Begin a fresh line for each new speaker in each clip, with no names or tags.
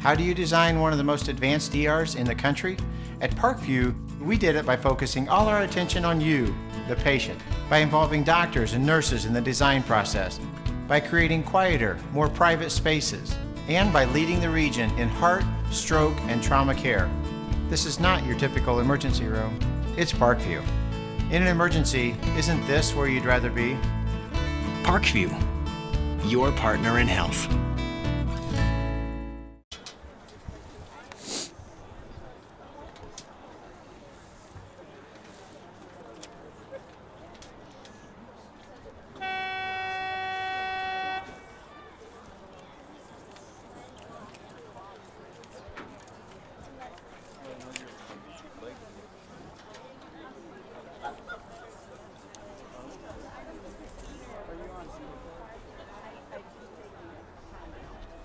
How do you design one of the most advanced ERs in the country? At Parkview, we did it by focusing all our attention on you, the patient, by involving doctors and nurses in the design process, by creating quieter, more private spaces, and by leading the region in heart, stroke, and trauma care. This is not your typical emergency room. It's Parkview. In an emergency, isn't this where you'd rather be?
Parkview, your partner in health.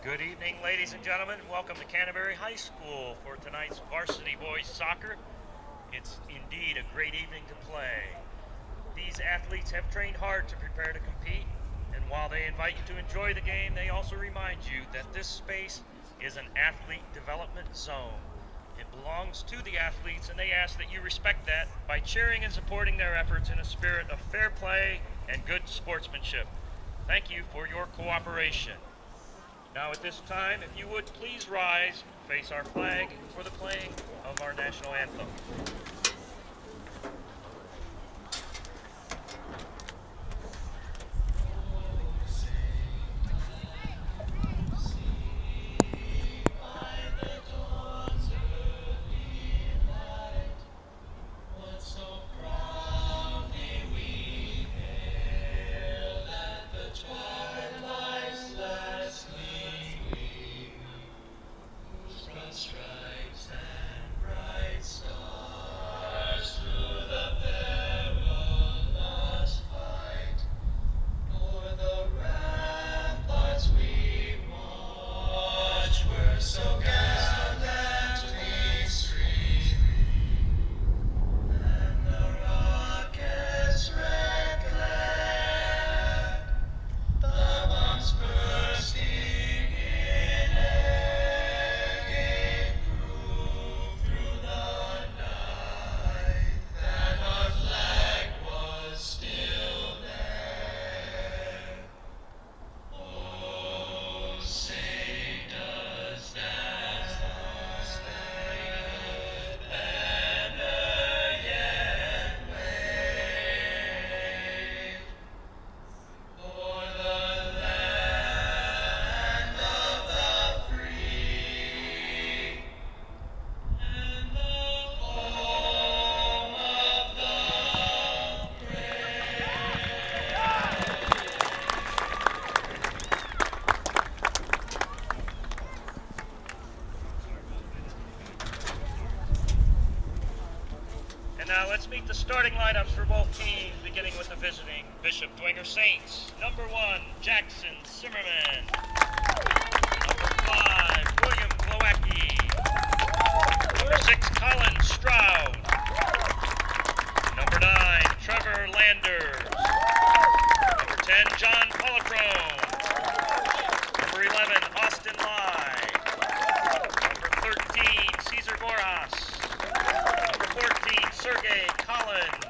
Good evening, ladies and gentlemen. Welcome to Canterbury High School for tonight's varsity boys soccer. It's indeed a great evening to play. These athletes have trained hard to prepare to compete, and while they invite you to enjoy the game, they also remind you that this space is an athlete development zone. It belongs to the athletes, and they ask that you respect that by cheering and supporting their efforts in a spirit of fair play and good sportsmanship. Thank you for your cooperation. Now at this time, if you would please rise, face our flag for the playing of our national anthem. Now let's meet the starting lineups for both teams, beginning with the visiting Bishop Dwenger Saints. Number 1, Jackson Zimmerman. Number 5, William Glowacki. Number 6, Colin Stroud. Number 9, Trevor Landers. Number 10, John Policrone. Number 11, Austin Lai. Number 13, Cesar Borjas. Number 14, Sergey Collins.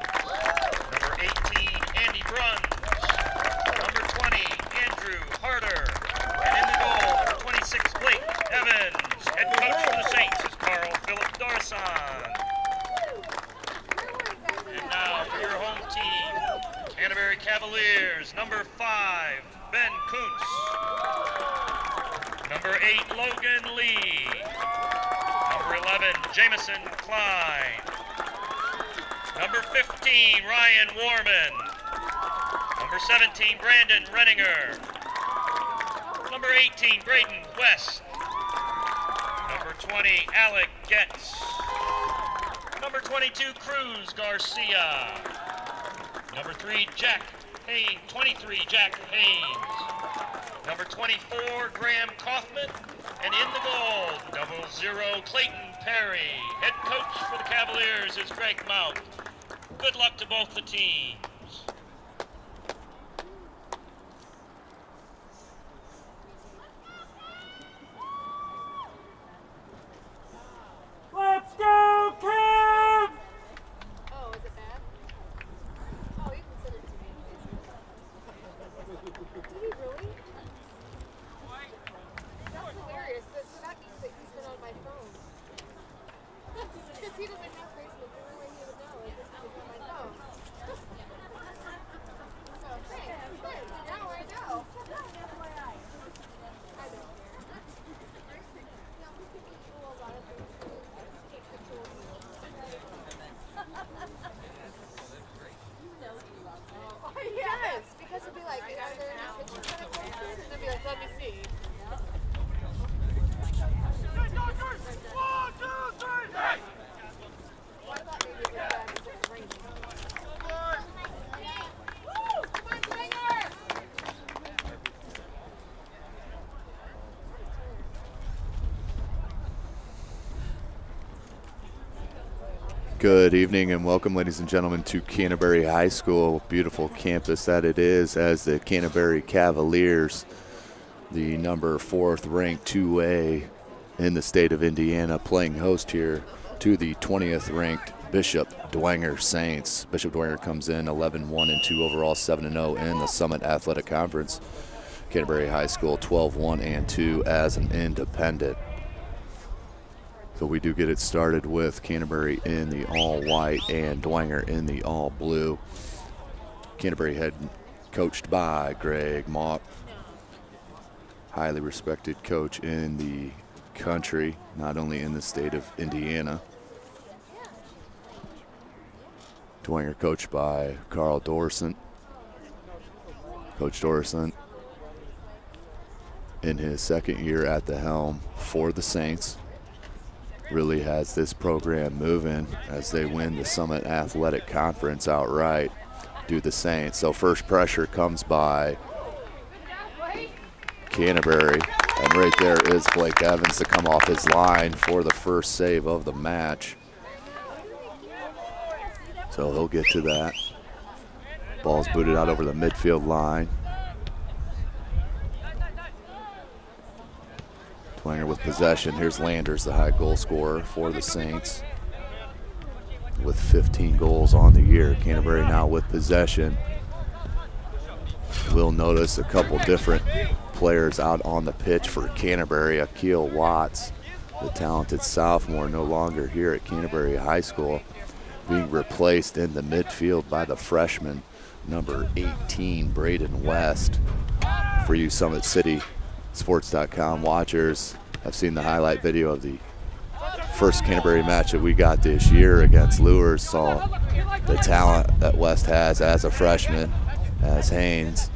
Number 18, Andy Bruns. Number 20, Andrew Harder. And in the goal, number 26, Blake Evans. Head coach for the Saints is Carl Philip Dorson. And now for your home team, Canterbury Cavaliers. Number 5, Ben Kuntz. Number 8, Logan Lee. Number 11, Jameson Klein. Number 15, Ryan Warman. Number 17, Brandon Renninger. Number 18, Braden West. Number 20, Alec Getz. Number 22, Cruz Garcia. Number 3, Jack Haynes. 23, Jack Haynes. Number 24, Graham Kaufman. And in the goal, 00, Clayton Perry. Head coach for the Cavaliers is Greg Mount. Good luck to both the teams.
phone. Because he doesn't have Facebook. The only way he would know is if he was on my phone. So, thanks. Good. Now I know. I know. We could do a lot of things to take control of you. Oh, yes. Because it'd be like, are there any pictures that are posted? And they'd be like, let me see.
Good evening and welcome, ladies and gentlemen, to Canterbury High School. Beautiful campus that it is, as the Canterbury Cavaliers, the number 4th ranked 2A in the state of Indiana, playing host here to the 20th ranked Bishop Dwenger Saints. Bishop Dwenger comes in 11-1-2 overall, 7-0 in the Summit Athletic Conference. Canterbury High School 12-1-2 as an independent. So we do get it started with Canterbury in the all-white and Dwenger in the all-blue. Canterbury head coached by Greg Mock, highly respected coach in the country, not only in the state of Indiana. Dwenger coached by Carl Dorson. Coach Dorson in his second year at the helm for the Saints really has this program moving as they win the Summit Athletic Conference outright, do the Saints. So first pressure comes by Canterbury, and right there is Blake Evans to come off his line for the first save of the match. So he'll get to that. Ball's booted out over the midfield line. Dwenger with possession. Here's Landers, the high goal scorer for the Saints, with 15 goals on the year. Canterbury now with possession. We'll notice a couple different players out on the pitch for Canterbury. Akil Watts, the talented sophomore, no longer here at Canterbury High School, being replaced in the midfield by the freshman, number 18, Braden West. For you Summit City Sports.com watchers, I've seen the highlight video of the first Canterbury match that we got this year against Lures. Saw the talent that West has as a freshman, as Haynes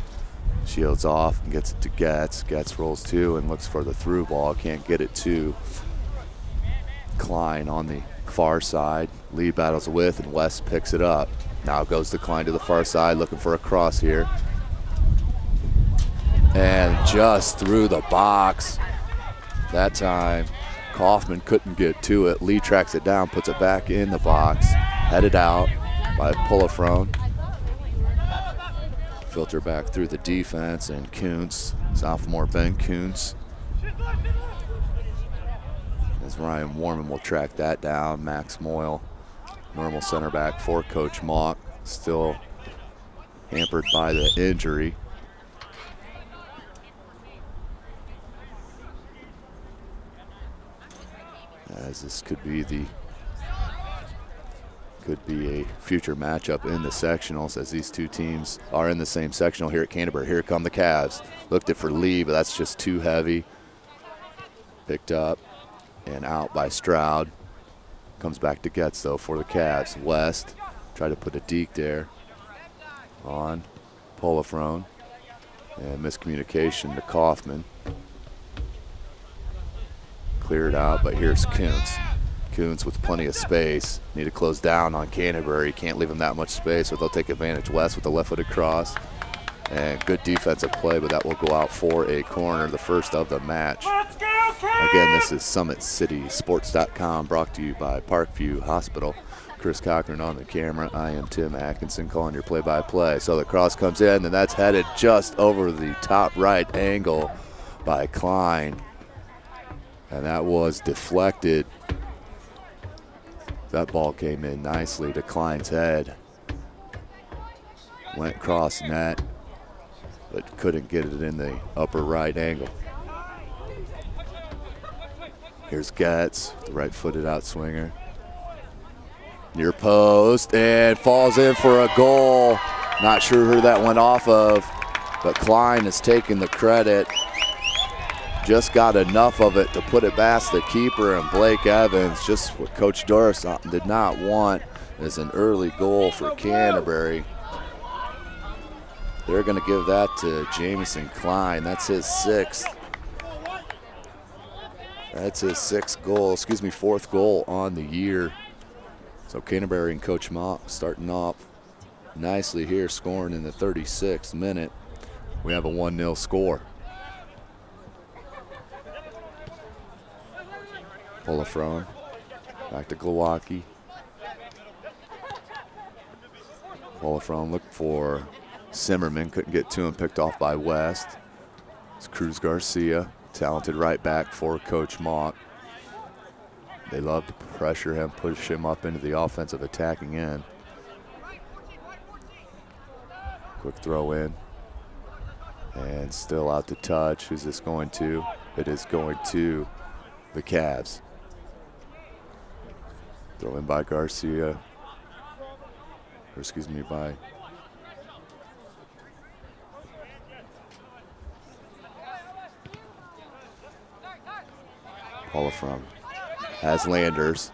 shields off and gets it to Getz. Getz rolls to and looks for the through ball. Can't get it to Klein on the far side. Lee battles with, and West picks it up. Now goes to Klein to the far side, looking for a cross here. And just through the box. That time, Kaufman couldn't get to it. Lee tracks it down, puts it back in the box. Headed out by Pullafrone. Filter back through the defense, and Kuntz, sophomore Ben Kuntz, as Ryan Warman will track that down. Max Moyle, normal center back for Coach Mock, still hampered by the injury. As this could be a future matchup in the sectionals, as these two teams are in the same sectional here at Canterbury. Here come the Cavs. Looked it for Lee, but that's just too heavy. Picked up and out by Stroud. Comes back to Getz though for the Cavs. West tried to put a deke there on Pullafrone, and miscommunication to Kaufman. Cleared out, but here's Kuntz. Kuntz with plenty of space. Need to close down on Canterbury. Can't leave him that much space, or they'll take advantage. West with the left-footed cross. And good defensive play, but that will go out for a corner, the first of the match. Again, this is Summit City Sports.com, brought to you by Parkview Hospital. Chris Cochran on the camera. I am Tim Atkinson calling your play-by-play. So the cross comes in, and that's headed just over the top right angle by Klein. And that was deflected. That ball came in nicely to Klein's head. Went cross net, but couldn't get it in the upper right angle. Here's Getz, the right-footed outswinger. Near post, and falls in for a goal. Not sure who that went off of, but Klein has taken the credit. Just got enough of it to put it past the keeper, and Blake Evans, just what Coach Doris did not want, is an early goal for Canterbury. They're going to give that to Jamison Klein. That's his sixth. That's his fourth goal on the year. So Canterbury and Coach Mock starting off nicely here, scoring in the 36th minute. We have a 1-0 score. Polifron, back to Glowacki. Polifron looked for Zimmerman, couldn't get to him, picked off by West. It's Cruz Garcia, talented right back for Coach Mock. They love to pressure him, push him up into the offensive attacking end. Quick throw in. And still out to touch. Who's this going to? It is going to the Cavs. Throw in by Garcia. Or excuse me, by Polifron. Has Landers.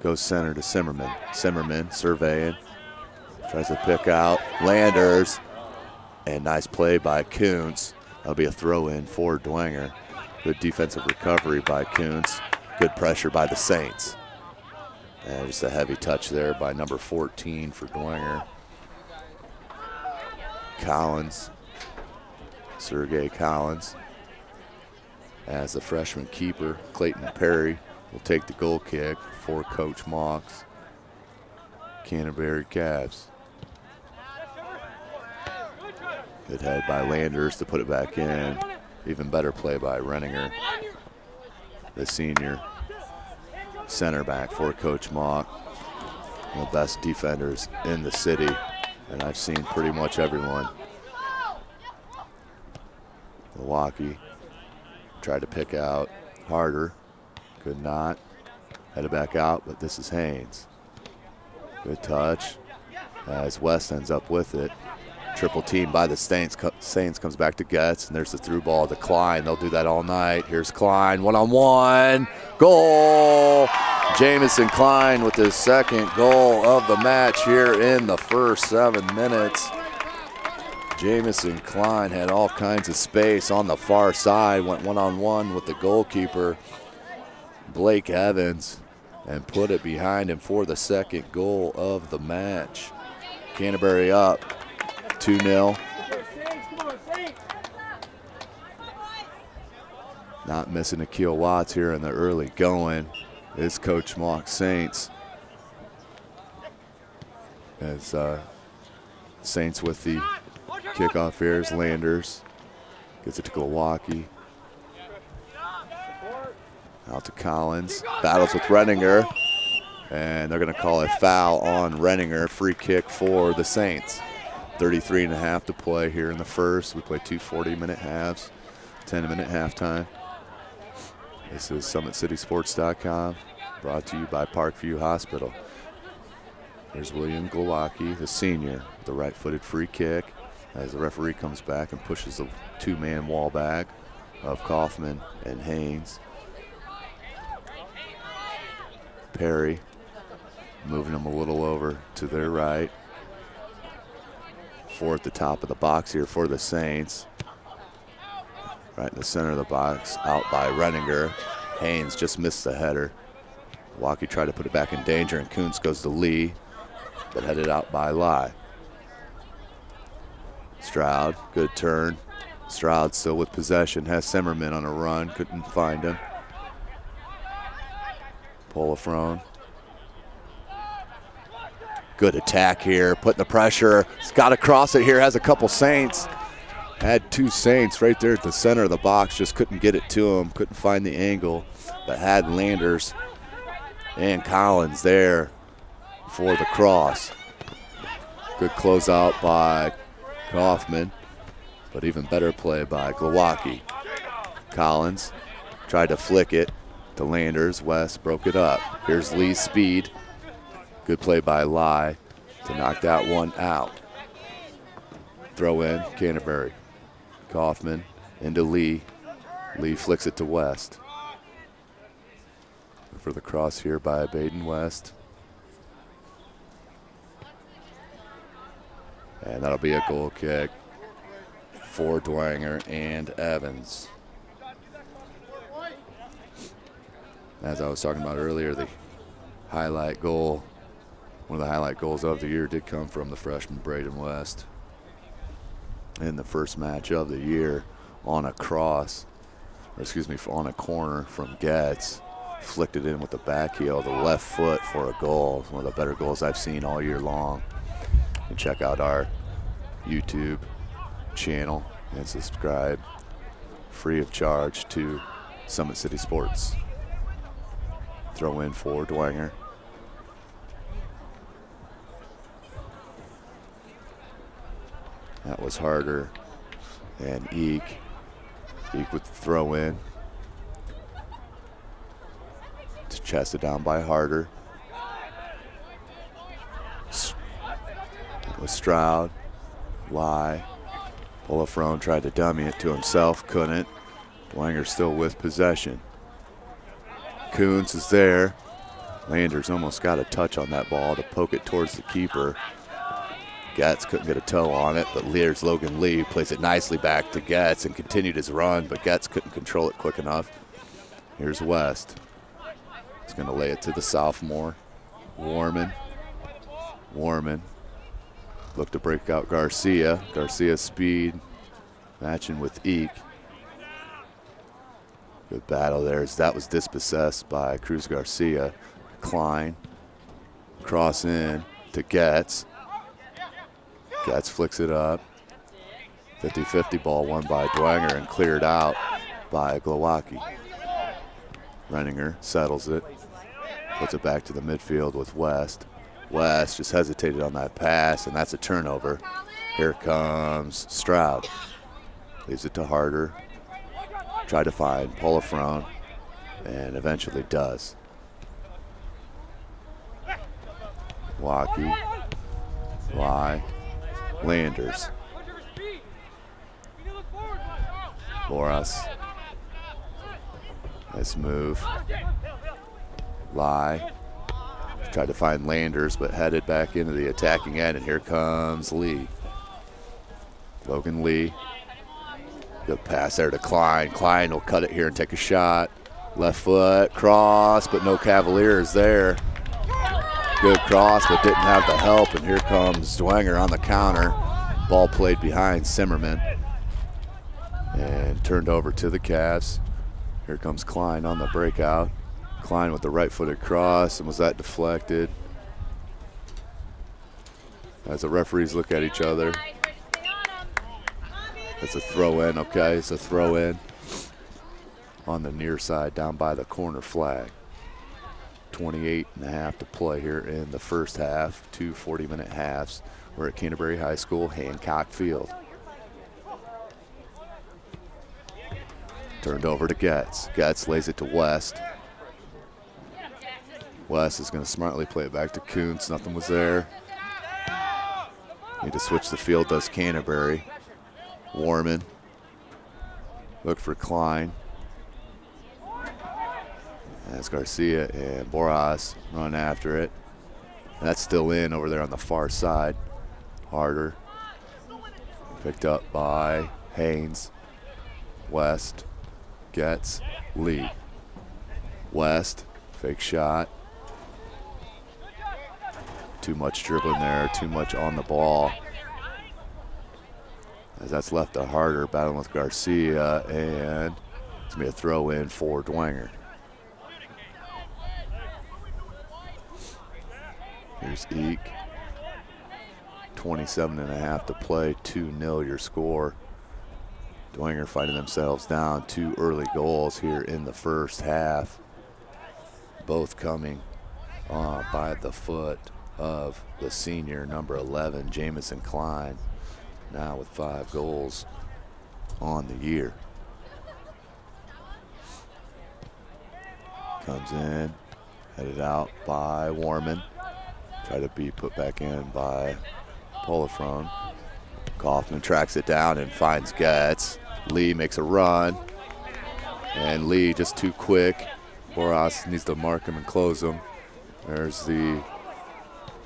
Goes center to Zimmerman. Zimmerman surveying. Tries to pick out Landers. And nice play by Kuntz. That'll be a throw in for Dwenger. Good defensive recovery by Kuntz. Good pressure by the Saints. And just a heavy touch there by number 14 for Dwenger. Collins. Sergey Collins. As the freshman keeper, Clayton Perry, will take the goal kick for Coach Mock's Canterbury Cavs. Good head by Landers to put it back in. Even better play by Renninger, the senior center back for Coach Mock. One of the best defenders in the city, and I've seen pretty much everyone. Milwaukee tried to pick out Harder, could not. Headed back out, but this is Haynes. Good touch as West ends up with it. Triple team by the Saints. Saints comes back to Getz, and there's the through ball to Klein. They'll do that all night. Here's Klein, one-on-one, goal! Jamison Klein with his second goal of the match here in the first 7 minutes. Jamison Klein had all kinds of space on the far side, went one-on-one with the goalkeeper, Blake Evans, and put it behind him for the second goal of the match. Canterbury up 2-0. Not missing Akil Watts here in the early going is Coach Mock Saints. As Saints with the kickoff here is Landers. Gets it to Glowacki. Out to Collins. Battles with Renninger. And they're going to call a foul on Renninger. Free kick for the Saints. 33.5 to play here in the first. We play 2 40-minute halves, 10-minute halftime. This is SummitCitySports.com, brought to you by Parkview Hospital. There's William Glowacki, the senior, with the right-footed free kick as the referee comes back and pushes the two-man wall back of Kaufman and Haynes. Perry moving them a little over to their right. 4 at the top of the box here for the Saints. Right in the center of the box, out by Renninger. Haynes just missed the header. Milwaukee tried to put it back in danger, and Kuntz goes to Lee, but headed out by Lai. Stroud, good turn. Stroud still with possession, has Zimmerman on a run, couldn't find him. Polifron. Good attack here, putting the pressure. He's got to cross it here, has a couple Saints. Had 2 Saints right there at the center of the box, just couldn't get it to him, couldn't find the angle, but had Landers and Collins there for the cross. Good closeout by Kaufman, but even better play by Glowacki. Collins tried to flick it, to Landers. West broke it up. Here's Lee's speed. Good play by Lai to knock that one out. Throw in, Canterbury. Kaufman into Lee. Lee flicks it to West. For the cross here by Baden West. And that'll be a goal kick for Dwenger and Evans. As I was talking about earlier, the highlight goal, one of the highlight goals of the year did come from the freshman Braden West in the first match of the year on a cross, or excuse me, on a corner from Getz. Flicked it in with the back heel, the left foot for a goal. One of the better goals I've seen all year long. And check out our YouTube channel and subscribe free of charge to Summit City Sports. Throw in for Dwenger. That was Harder and Eek. Eek with the throw in. It's chested down by Harder. It was Stroud. Lai. Polifrone tried to dummy it to himself, couldn't. Dwenger still with possession. Coons is there. Landers almost got a touch on that ball to poke it towards the keeper. Getz couldn't get a toe on it, but Lear's Logan Lee plays it nicely back to Getz and continued his run, but Getz couldn't control it quick enough. Here's West. He's going to lay it to the sophomore. Warman. Look to break out Garcia. Garcia's speed matching with Eek. Good battle there as that was dispossessed by Cruz Garcia. Klein. Cross in to Getz. Getz flicks it up. 50-50 ball won by Dwenger and cleared out by Glowacki. Renninger settles it. Puts it back to the midfield with West. West just hesitated on that pass, and that's a turnover. Here comes Stroud. Leaves it to Harder. Tried to find Polifrone, and eventually does. Waukee. Lai. Landers. Boras. Nice move. Lai. Tried to find Landers, but headed back into the attacking end, and here comes Lee. Logan Lee. Good pass there to Klein. Klein will cut it here and take a shot. Left foot, cross, but no Cavaliers there. Good cross, but didn't have the help, and here comes Dwenger on the counter. Ball played behind Zimmerman and turned over to the Cavs. Here comes Klein on the breakout. Klein with the right-footed cross, and was that deflected? As the referees look at each other. It's a throw-in, okay, it's a throw-in on the near side down by the corner flag. 28.5 to play here in the first half, 2 40-minute halves. We're at Canterbury High School, Hancock Field. Turned over to Getz. Getz lays it to West. West is going to smartly play it back to Kuntz. Nothing was there. Need to switch the field, does Canterbury. Warman. Look for Klein. As Garcia and Boras run after it. And that's still in over there on the far side. Harder. Picked up by Haynes. West. Getz. Lee. West. Fake shot. Too much dribbling there, too much on the ball. As that's left to Harder, battling with Garcia, and it's going to be a throw in for Dwenger. Here's Eek. 27.5 to play, 2-0 your score. Dwenger fighting themselves down 2 early goals here in the first half. Both coming by the foot of the senior, number 11, Jamison Klein, now with 5 goals on the year. Comes in, headed out by Warman. Try to be put back in by Polifrone. Kaufman tracks it down and finds Getz. Lee makes a run, and Lee just too quick. Boras needs to mark him and close him. There's the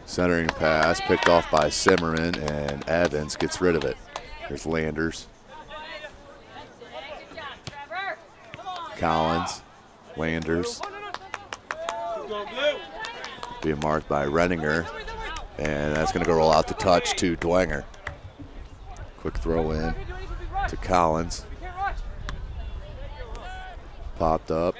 centering pass picked off by Simmerman, and Evans gets rid of it. There's Landers. Collins, Landers. Being marked by Renninger, and that's going to go roll out to touch to Dwenger. Quick throw in to Collins. Popped up.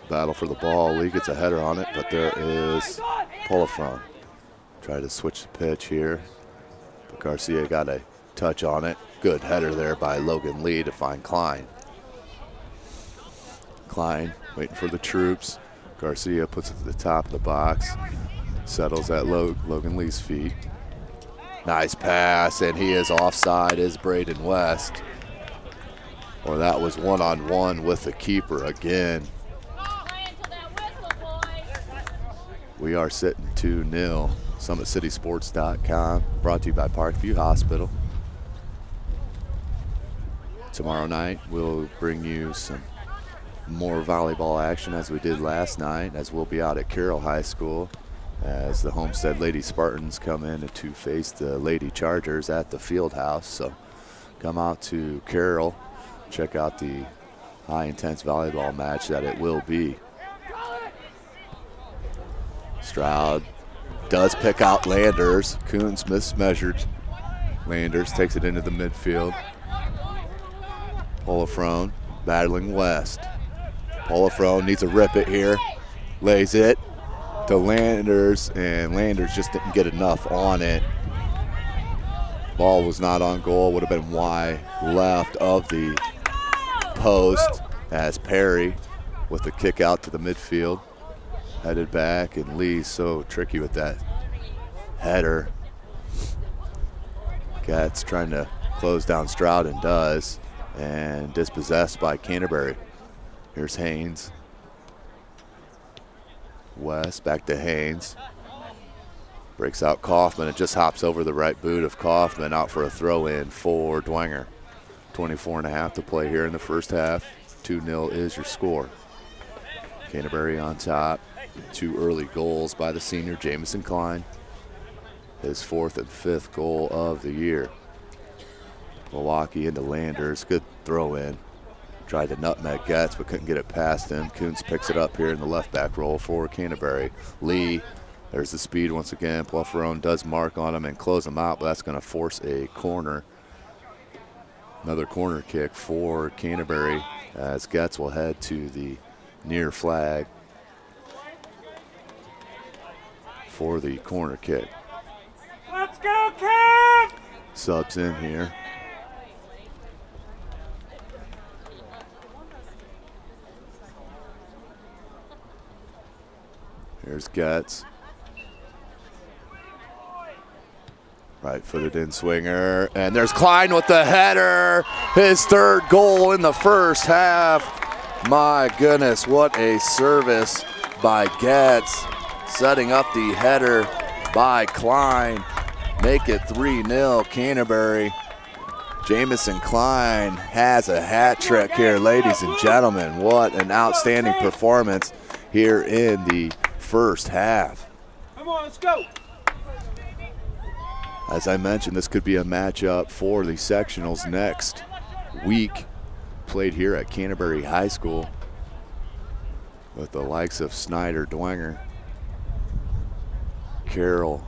Battle for the ball. Lee gets a header on it, but there is Polifrone. Try to switch the pitch here, but Garcia got a touch on it. Good header there by Logan Lee to find Klein. Klein waiting for the troops. Garcia puts it to the top of the box. Settles at Logan Lee's feet. Nice pass, and he is offside, is Braden West. Or that was one-on-one with the keeper again. We are sitting 2-0. SummitCitySports.com, brought to you by Parkview Hospital. Tomorrow night, we'll bring you some more volleyball action as we did last night, as we'll be out at Carroll High School as the Homestead Lady Spartans come in to face the Lady Chargers at the field house. So come out to Carroll, check out the high-intense volleyball match that it will be. Stroud does pick out Landers. Coons mismeasured. Landers takes it into the midfield. Polifrone battling West. Polifrone needs to rip it here. Lays it to Landers, and Landers just didn't get enough on it. Ball was not on goal. Would have been wide left of the post as Perry with the kick out to the midfield. Headed back, and Lee's so tricky with that header. Getz trying to close down Stroud and does, and dispossessed by Canterbury. Here's Haynes. West back to Haynes. Breaks out Kaufman. It just hops over the right boot of Kaufman, out for a throw in for Dwenger. 24.5 to play here in the first half. 2-0 is your score. Canterbury on top. 2 early goals by the senior Jamison Klein. His 4th and 5th goal of the year. Milwaukee into Landers. Good throw in. Tried to nutmeg Getz, but couldn't get it past him. Kuntz picks it up here in the left back roll for Canterbury. Lee, there's the speed once again. Polifrone does mark on him and close him out, but that's going to force a corner. Another corner kick for Canterbury as Getz will head to the near flag for the corner kick.
Let's go, Cam!
Subs in here. Here's Getz. Right-footed in swinger, and there's Klein with the header. His 3rd goal in the first half. My goodness, what a service by Getz. Setting up the header by Klein. Make it 3-0 Canterbury. Jamison Klein has a hat trick here, ladies and gentlemen. What an outstanding performance here in the first half.
Come on, let's go.
As I mentioned, this could be a matchup for the sectionals next week. Played here at Canterbury High School with the likes of Snyder, Dwenger, Carroll,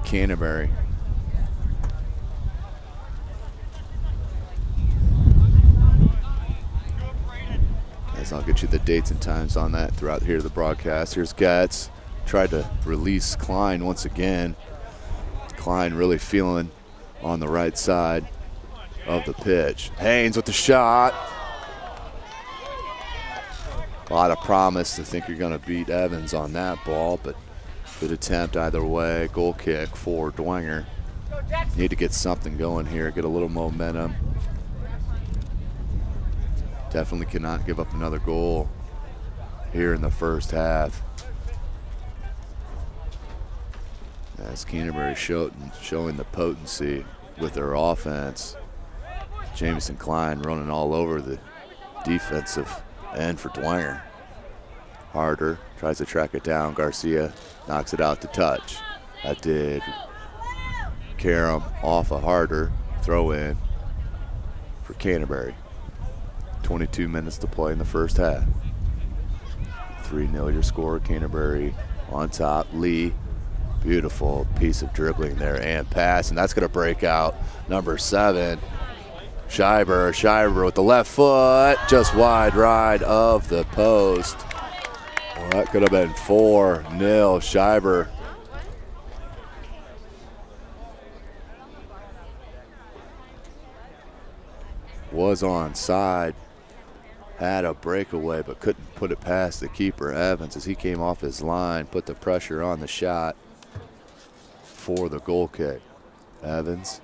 Canterbury. As I'll get you the dates and times on that throughout here the broadcast. Here's Getz. Tried to release Klein once again. Klein really feeling on the right side of the pitch. Haynes with the shot. A lot of promise to think you're going to beat Evans on that ball, but good attempt either way. Goal kick for Dwenger. Need to get something going here, get a little momentum Definitely cannot give up another goal here in the first half. As Canterbury showing the potency with their offense. Jamison Klein running all over the defensive end for Dwenger. Harder tries to track it down. Garcia knocks it out to touch. That did Karam off a Harder. Throw in for Canterbury. 22 minutes to play in the first half. 3-0 your score. Canterbury on top. Lee, beautiful piece of dribbling there and pass, and that's going to break out. Number 7, Scheiber with the left foot, just wide right of the post. Well, that could have been 4-0. Scheiber. Was onside, had a breakaway, but couldn't put it past the keeper, Evans, as he came off his line, put the pressure on the shot for the goal kick. Evans,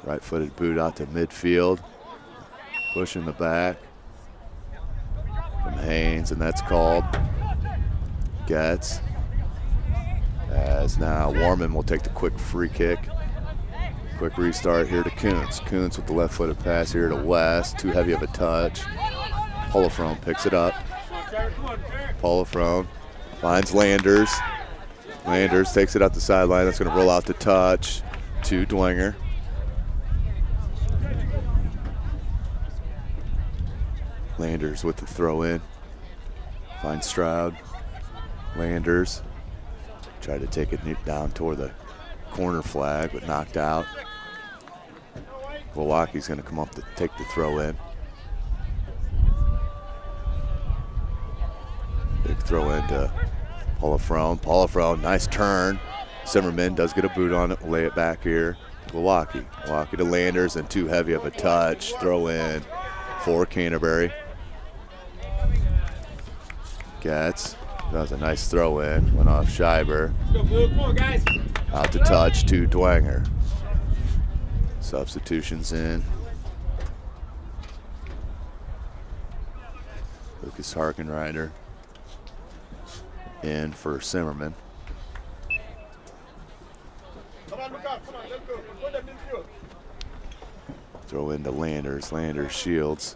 right-footed boot out to midfield, pushing the back from Haynes, and that's called. Gets, as now Warman will take the quick free kick. Quick restart here to Kuntz. Kuntz with the left-footed pass here to West. Too heavy of a touch. Polifrone picks it up. Polifrone finds Landers. Landers takes it out the sideline. That's going to roll out to touch to Dwenger. Landers with the throw in. Finds Stroud. Landers tried to take it down toward the corner flag, but knocked out. Milwaukee's going to come up to take the throw in. Big throw in to Polifrone. Polifrone, nice turn. Zimmerman does get a boot on it, lay it back here. Milwaukee. Milwaukee to Landers, and too heavy of a touch. Throw in for Canterbury. Getz does a nice throw in, went off Scheiber. Out to touch to Dwenger. Substitutions in. Lucas Harkenrider in for Zimmerman. Throw into Landers. Landers shields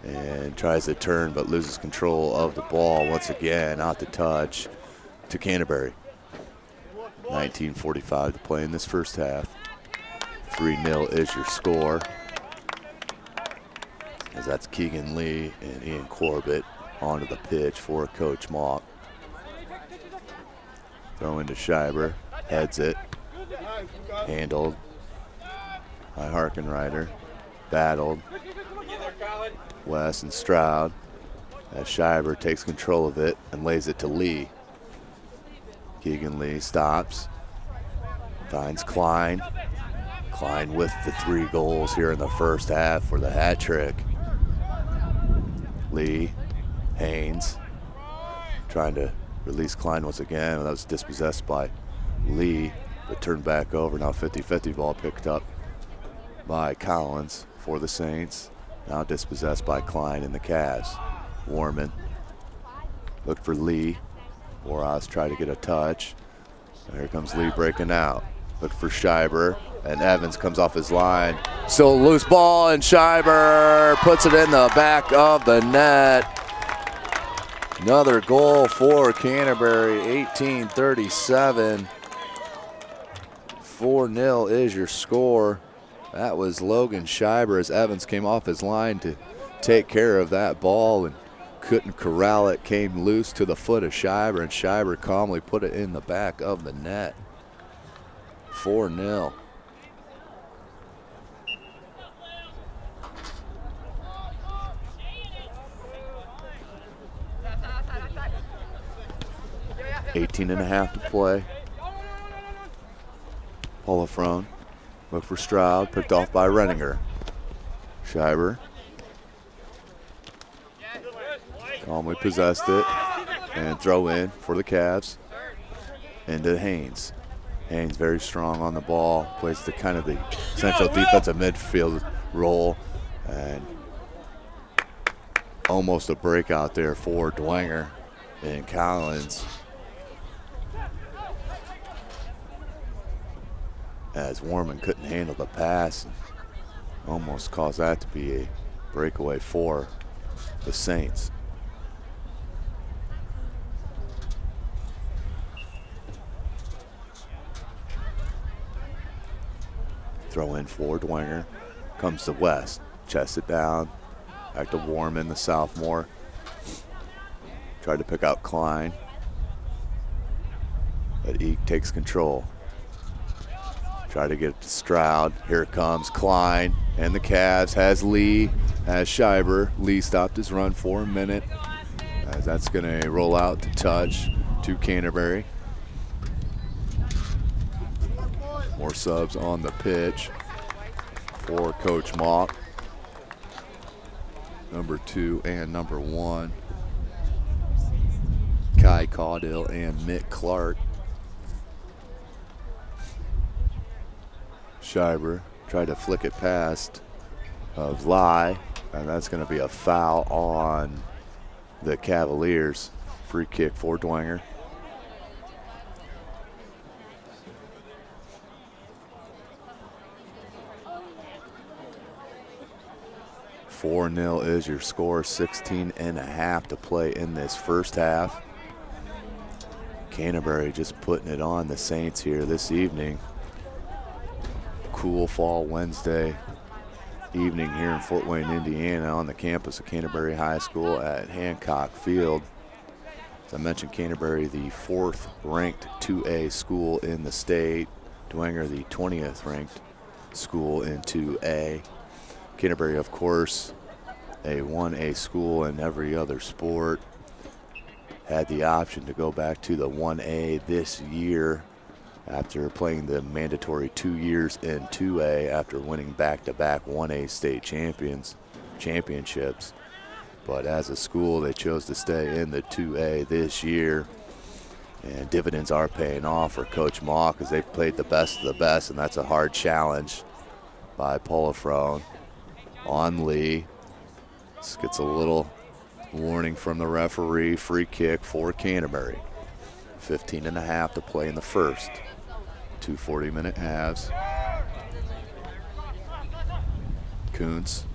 and tries to turn but loses control of the ball once again. Out to touch to Canterbury. 19:45 to play in this first half. 3-0 is your score. As that's Keegan Lee and Ian Corbett onto the pitch for Coach Mock. Throw into Scheiber, heads it, handled by Harkenrider, battled. West and Stroud as Scheiber takes control of it and lays it to Lee. Keegan Lee stops, finds Klein. Klein with the 3 goals here in the first half for the hat trick. Lee, Haynes, trying to release Klein once again. That was dispossessed by Lee, but turned back over. Now 50-50 ball picked up by Collins for the Saints. Now dispossessed by Klein and the Cavs. Warman looked for Lee. Boras tried to get a touch. And here comes Lee breaking out. Looked for Scheiber, and Evans comes off his line. Still loose ball, and Scheiber puts it in the back of the net. Another goal for Canterbury, 18:37. 4-0 is your score. That was Logan Scheiber as Evans came off his line to take care of that ball and couldn't corral it. Came loose to the foot of Scheiber, and Scheiber calmly put it in the back of the net. 4-0. .18.5 to play. Polifrone. Look for Stroud, picked off by Renninger. Scheiber calmly possessed it, and throw in for the Cavs into Haynes. Haynes very strong on the ball, plays the kind of the central defensive midfield role, and Almost a breakout there for Dwenger and Collins, as Warman couldn't handle the pass and almost caused that to be a breakaway for the Saints. Throw in for Dwenger. Comes to West. Chests it down. Back to Warman, the sophomore. Tried to pick out Klein. But Eek takes control. Try to get it to Stroud. Here it comes Klein and the Cavs. Has Lee, has Schreiber. Lee stopped his run for a minute. As that's going to roll out to touch to Canterbury. More subs on the pitch for Coach Mock. Number 2 and number 1. Kai Caudill and Mick Clark. Schreiber tried to flick it past of Lai, and that's going to be a foul on the Cavaliers. Free kick for Dwenger. (4-0) is your score. 16.5 to play in this first half. Canterbury just putting it on the Saints here this evening. Cool fall Wednesday evening here in Fort Wayne, Indiana, on the campus of Canterbury High School at Hancock Field. As I mentioned, Canterbury, the 4th ranked 2A school in the state. Dwenger, the 20th ranked school in 2A. Canterbury, of course, a 1A school in every other sport. Had the option to go back to the 1A this year after playing the mandatory 2 years in 2A after winning back-to-back 1A state championships. But as a school, they chose to stay in the 2A this year. And dividends are paying off for Coach Mock as they've played the best of the best, and that's a hard challenge by Polifrone on Lee. This gets a little warning from the referee. Free kick for Canterbury. 15.5 to play in the first. 2 40-minute halves. Kuntz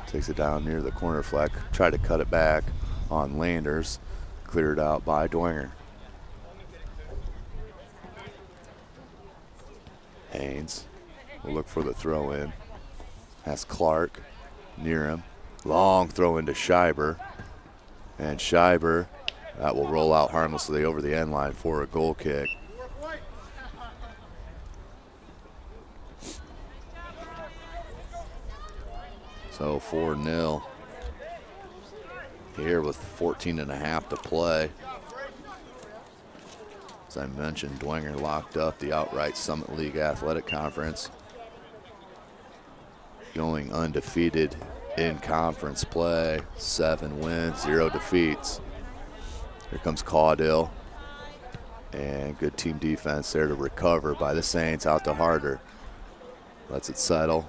takes it down near the corner flag. Tried to cut it back on Landers. Cleared out by Dwenger. Haynes will look for the throw in. Has Clark near him. Long throw into Schreiber. And Schreiber, that will roll out harmlessly over the end line for a goal kick. So 4-0 here with 14.5 to play. As I mentioned, Dwenger locked up the outright Summit League Athletic Conference, going undefeated in conference play. 7 wins, 0 defeats. Here comes Caudill. And good team defense there to recover by the Saints. Out to Harder. Lets it settle.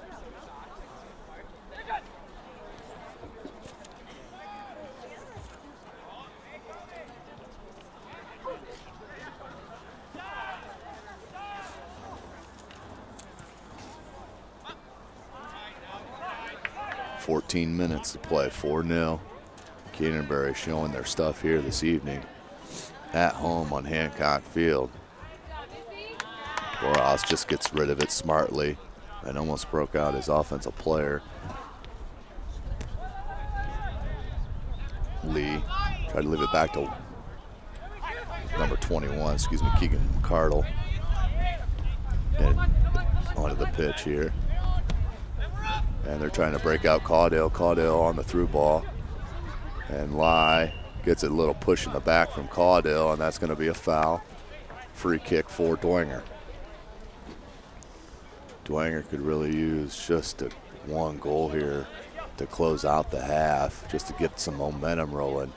(14 minutes to play, 4-0. Canterbury showing their stuff here this evening at home on Hancock Field. Boras just gets rid of it smartly and almost broke out his offensive player. Lee tried to leave it back to number 21, Keegan McCardle. And onto the pitch here. And they're trying to break out Caudill. Caudill on the through ball. And Lai gets a little push in the back from Caudill, and that's going to be a foul. Free kick for Dwenger. Dwenger could really use just one goal here to close out the half, just to get some momentum rolling.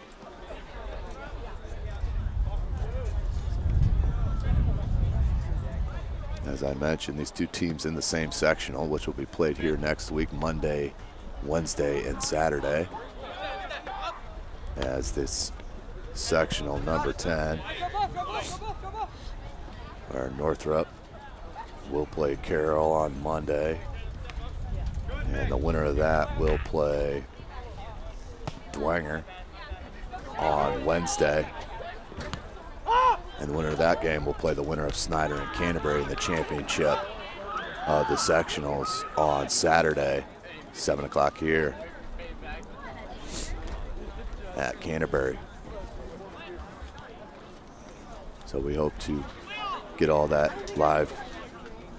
As I mentioned, these two teams in the same sectional, which will be played here next week, Monday Wednesday and Saturday, as this sectional number 10, where Northrop will play Carroll on Monday, and the winner of that will play Dwenger on Wednesday. And the winner of that game will play the winner of Snyder and Canterbury in the championship of the sectionals on Saturday, 7 o'clock here at Canterbury. So we hope to get all that live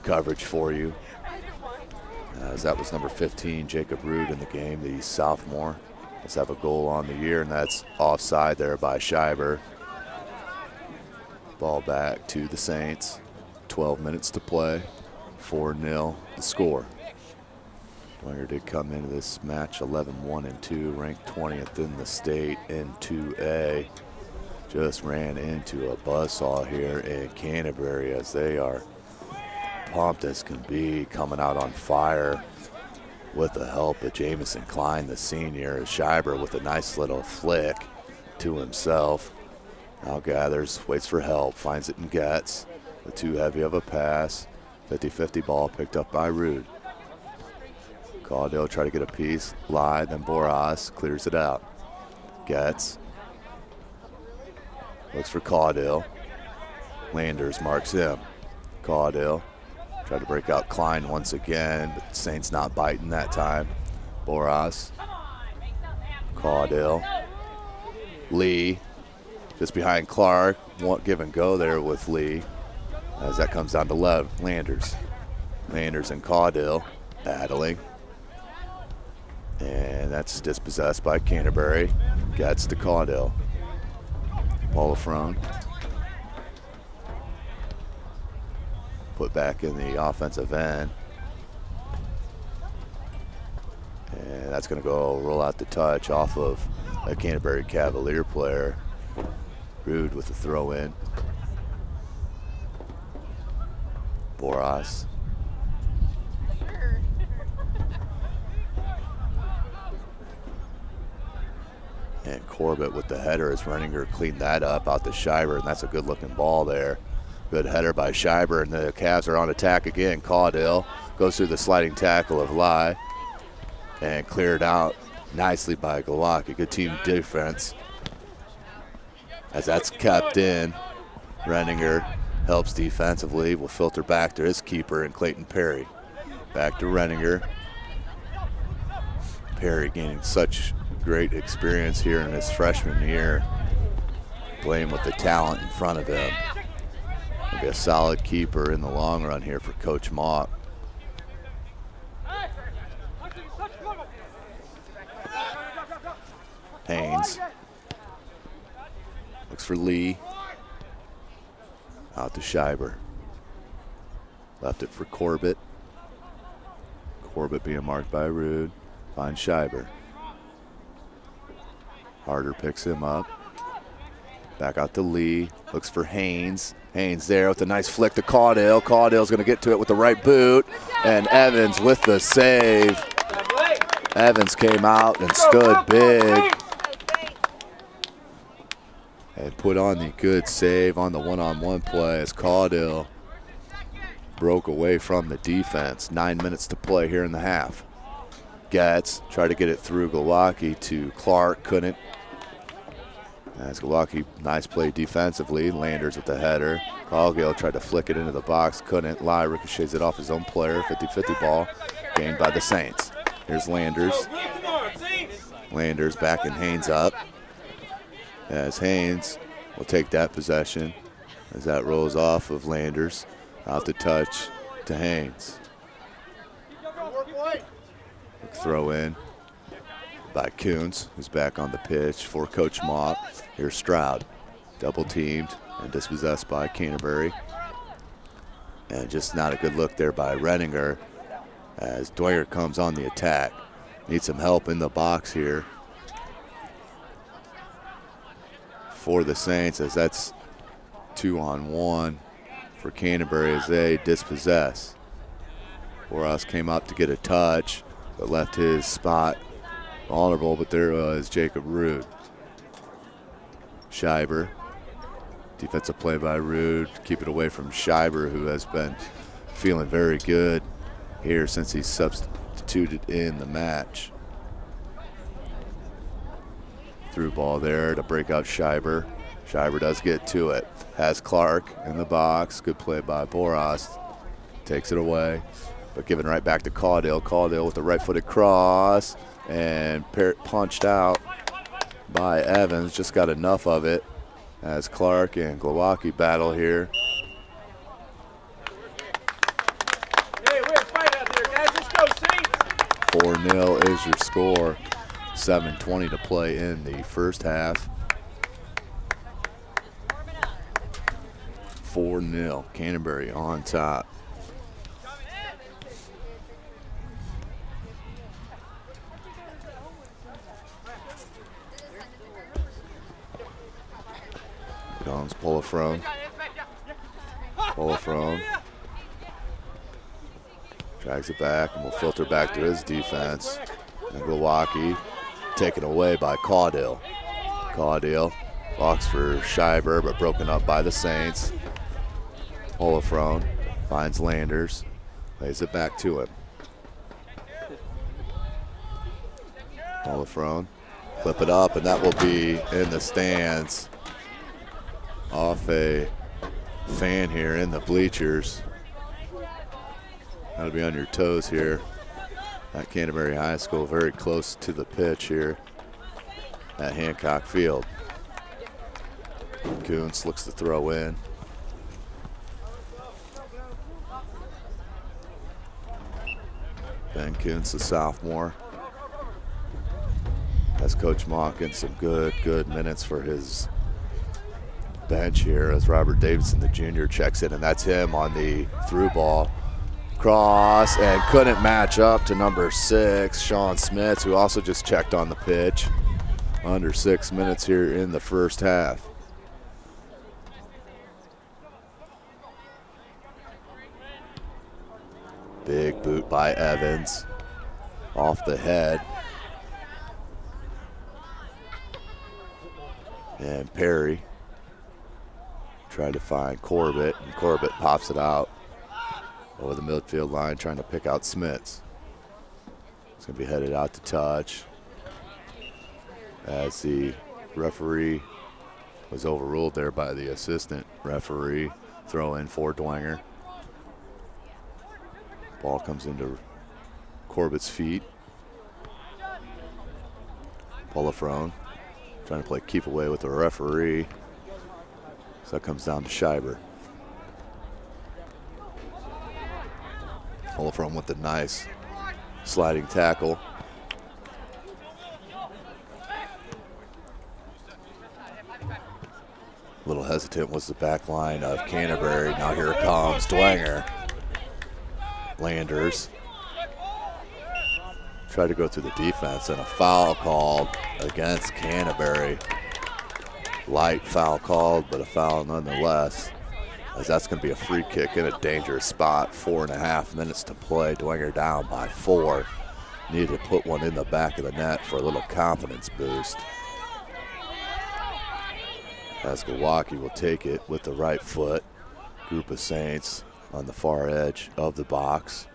coverage for you, as that was number 15, Jacob Rude, in the game, the sophomore. Let's have a goal on the year, and that's offside there by Schreiber. Ball back to the Saints. 12 minutes to play. 4-0 the score. Dwenger did come into this match 11-1-2, ranked 20th in the state in 2A. Just ran into a buzzsaw here in Canterbury, as they are pumped as can be, coming out on fire with the help of Jamison Klein, the senior. Schreiber with a nice little flick to himself. Now gathers, waits for help, finds it and gets. The too heavy of a pass. 50-50 ball picked up by Rude. Caudill try to get a piece, Lye, then Boras clears it out. Gets. Looks for Caudill. Landers marks him. Caudill tried to break out Klein once again, but Saints not biting that time. Boras. Caudill. Lee. Just behind Clark. Won't give and go there with Lee, as that comes down to Landers. Landers and Caudill battling. And that's dispossessed by Canterbury. Gets to Caudill. Polifrone. Put back in the offensive end. And that's going to go roll out the touch off of a Canterbury Cavalier player. Rude with the throw in. Boras. And Corbett with the header as Renninger cleaned that up out to Schreiber, and that's a good looking ball there. Good header by Schreiber, and the Cavs are on attack again. Caudill goes through the sliding tackle of Lye and cleared out nicely by Glowacki. Good team defense, as that's kept in. Renninger helps defensively, will filter back to his keeper and Clayton Perry. Back to Renninger. Perry gaining such great experience here in his freshman year, playing with the talent in front of him. He'll be a solid keeper in the long run here for Coach Mock. Haynes looks for Lee. Out to Schreiber. Left it for Corbett. Corbett being marked by Rude. Finds Schreiber. Harder picks him up. Back out to Lee. Looks for Haynes. Haynes there with a nice flick to Caudill. Caudill's going to get to it with the right boot. And Evans with the save. Evans came out and stood big and put on the good save on the one-on-one play as Caudill broke away from the defense. 9 minutes to play here in the half. Getz tried to get it through Glowacki to Clark, couldn't. As Glowacki, nice play defensively. Landers with the header. Caudill tried to flick it into the box, couldn't. Lye ricochets it off his own player. 50-50 ball gained by the Saints. Here's Landers. Landers backing Haynes up, as Haynes will take that possession as that rolls off of Landers. Out the touch to Haynes. Throw in by Coons, who's back on the pitch for Coach Mock. Here's Stroud, double teamed and dispossessed by Canterbury. And just not a good look there by Renninger as Dwenger comes on the attack. Needs some help in the box here for the Saints, as that's 2-on-1 for Canterbury as they dispossess. Boras came up to get a touch. but left his spot vulnerable, but there was Jacob Rude. Scheiber, defensive play by Rude, keep it away from Scheiber, who has been feeling very good here since he substituted in the match. Through ball there to break out Scheiber. Scheiber does get to it. Has Clark in the box. Good play by Boras. Takes it away, but giving right back to Caudill. Caudill with the right-footed cross and punched out by Evans. Just got enough of it as Clark and Glowacki battle here.
Hey, we're a fight out there, guys. Let's go, Saints.
4-0 is your score. 7:20 to play in the first half. 4-0, Canterbury on top. Comes Polifrone. Polifrone drags it back and will filter back to his defense. And Glowacki taken away by Caudill. Caudill blocks for Scheiber, but broken up by the Saints. Polifrone finds Landers, lays it back to him. Polifrone, flip it up, and that will be in the stands. Off a fan here in the bleachers. Gotta be on your toes here at Canterbury High School, very close to the pitch here at Hancock Field. Kuntz looks to throw in. Ben Kuntz, the sophomore, has Coach Mock in some good minutes for his bench here as Robert Davidson, the junior, checks in, and that's him on the through ball. Cross, and couldn't match up to number 6, Sean Smits, who also just checked on the pitch. Under 6 minutes here in the first half. Big boot by Evans. Off the head. And Perry tried to find Corbett, and Corbett pops it out over the midfield line, trying to pick out Smits. It's going to be headed out to touch as the referee was overruled there by the assistant referee. Throw in for Dwenger. Ball comes into Corbett's feet. Polifrone trying to play keep away with the referee. So that comes down to Scheiber. Polifrone with the nice sliding tackle. A little hesitant was the back line of Canterbury. Now here comes Dwenger. Landers tried to go through the defense, and a foul called against Canterbury. Light foul called, but a foul nonetheless, as that's going to be a free kick in a dangerous spot. 4.5 minutes to play. Dwenger down by 4. Needed to put one in the back of the net for a little confidence boost. As Glowacki will take it with the right foot. Group of Saints on the far edge of the box.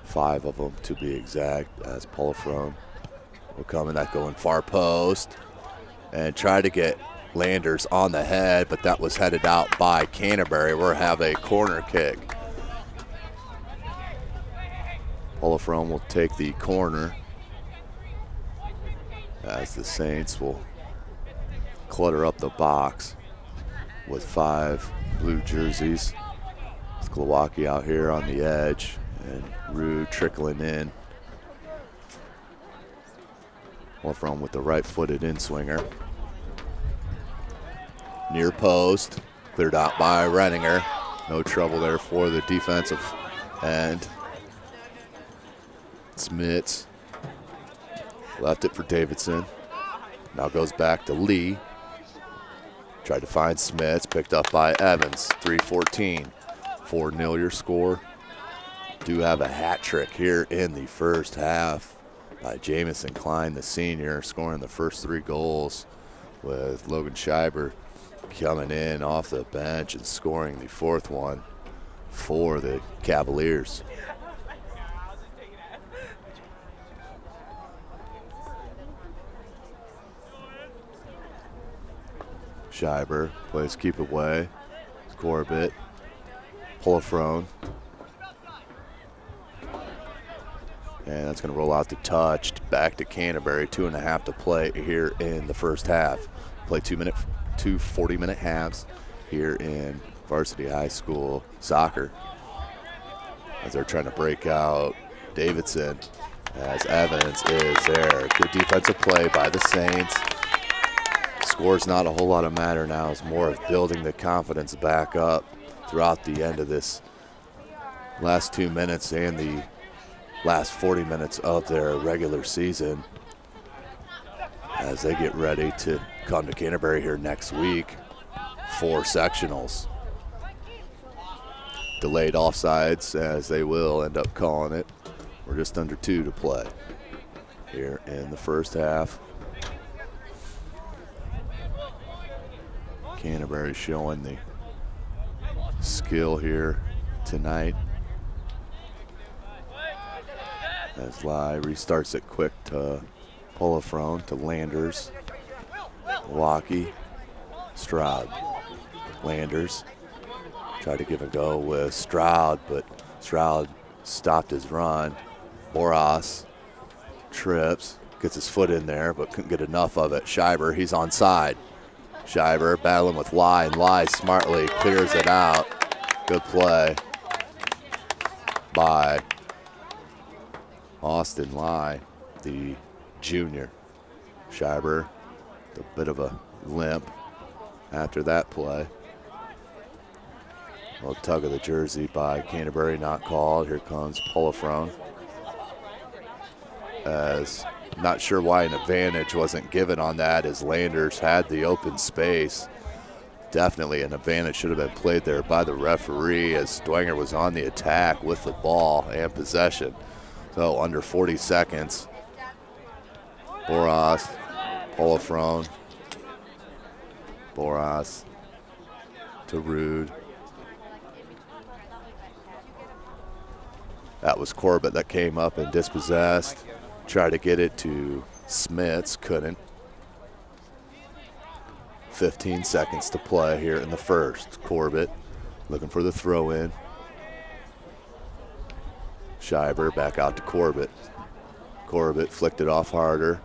5 of them to be exact, as Polifrone will come in that going far post and try to get Landers on the head, but that was headed out by Canterbury. We'll have a corner kick. Polifrone will take the corner as the Saints will clutter up the box with 5 blue jerseys. With Glowacki out here on the edge and Rude trickling in. Polifrone with the right-footed in-swinger. Near post, cleared out by Renninger. No trouble there for the defensive end. Smits left it for Davidson. Now goes back to Lee. Tried to find Smits, picked up by Evans. 3:14, 4-0 your score. do have a hat trick here in the first half by Jamison Klein, the senior, scoring the first 3 goals, with Logan Schreiber coming in off the bench and scoring the 4th one for the Cavaliers. Schreiber plays keep away. Corbett, Polifrone. And that's going to roll out the touch back to Canterbury. 2.5 to play here in the first half. Play 2 40-minute halves here in varsity high school soccer. As they're trying to break out Davidson, as Evans is there. Good defensive play by the Saints. Score's not a whole lot of matter now. It's more of building the confidence back up throughout the end of this last 2 minutes and the last 40 minutes of their regular season, as they get ready to come to Canterbury here next week for sectionals. Delayed offsides, as they will end up calling it. We're just under 2 to play here in the first half. Canterbury showing the skill here tonight. As Lai restarts it quick to Polifrone, to Landers, Milwaukee, Stroud. Landers tried to give a go with Stroud, but Stroud stopped his run. Boras trips, gets his foot in there, but couldn't get enough of it. Schreiber, he's onside. Schreiber battling with Lai, and Lai smartly clears it out. Good play by Austin Lai, the junior. Schreiber, a bit of a limp after that play. A little tug of the jersey by Canterbury, not called. Here comes Polifrone. As not sure why an advantage wasn't given on that, as Landers had the open space. Definitely an advantage should have been played there by the referee, as Dwenger was on the attack with the ball and possession. So under 40 seconds, Boras, Polifrone, Boras to Rude. That was Corbett that came up and dispossessed. Tried to get it to Smits, couldn't. 15 seconds to play here in the first. Corbett looking for the throw in. Schreiber back out to Corbett. Corbett flicked it off harder.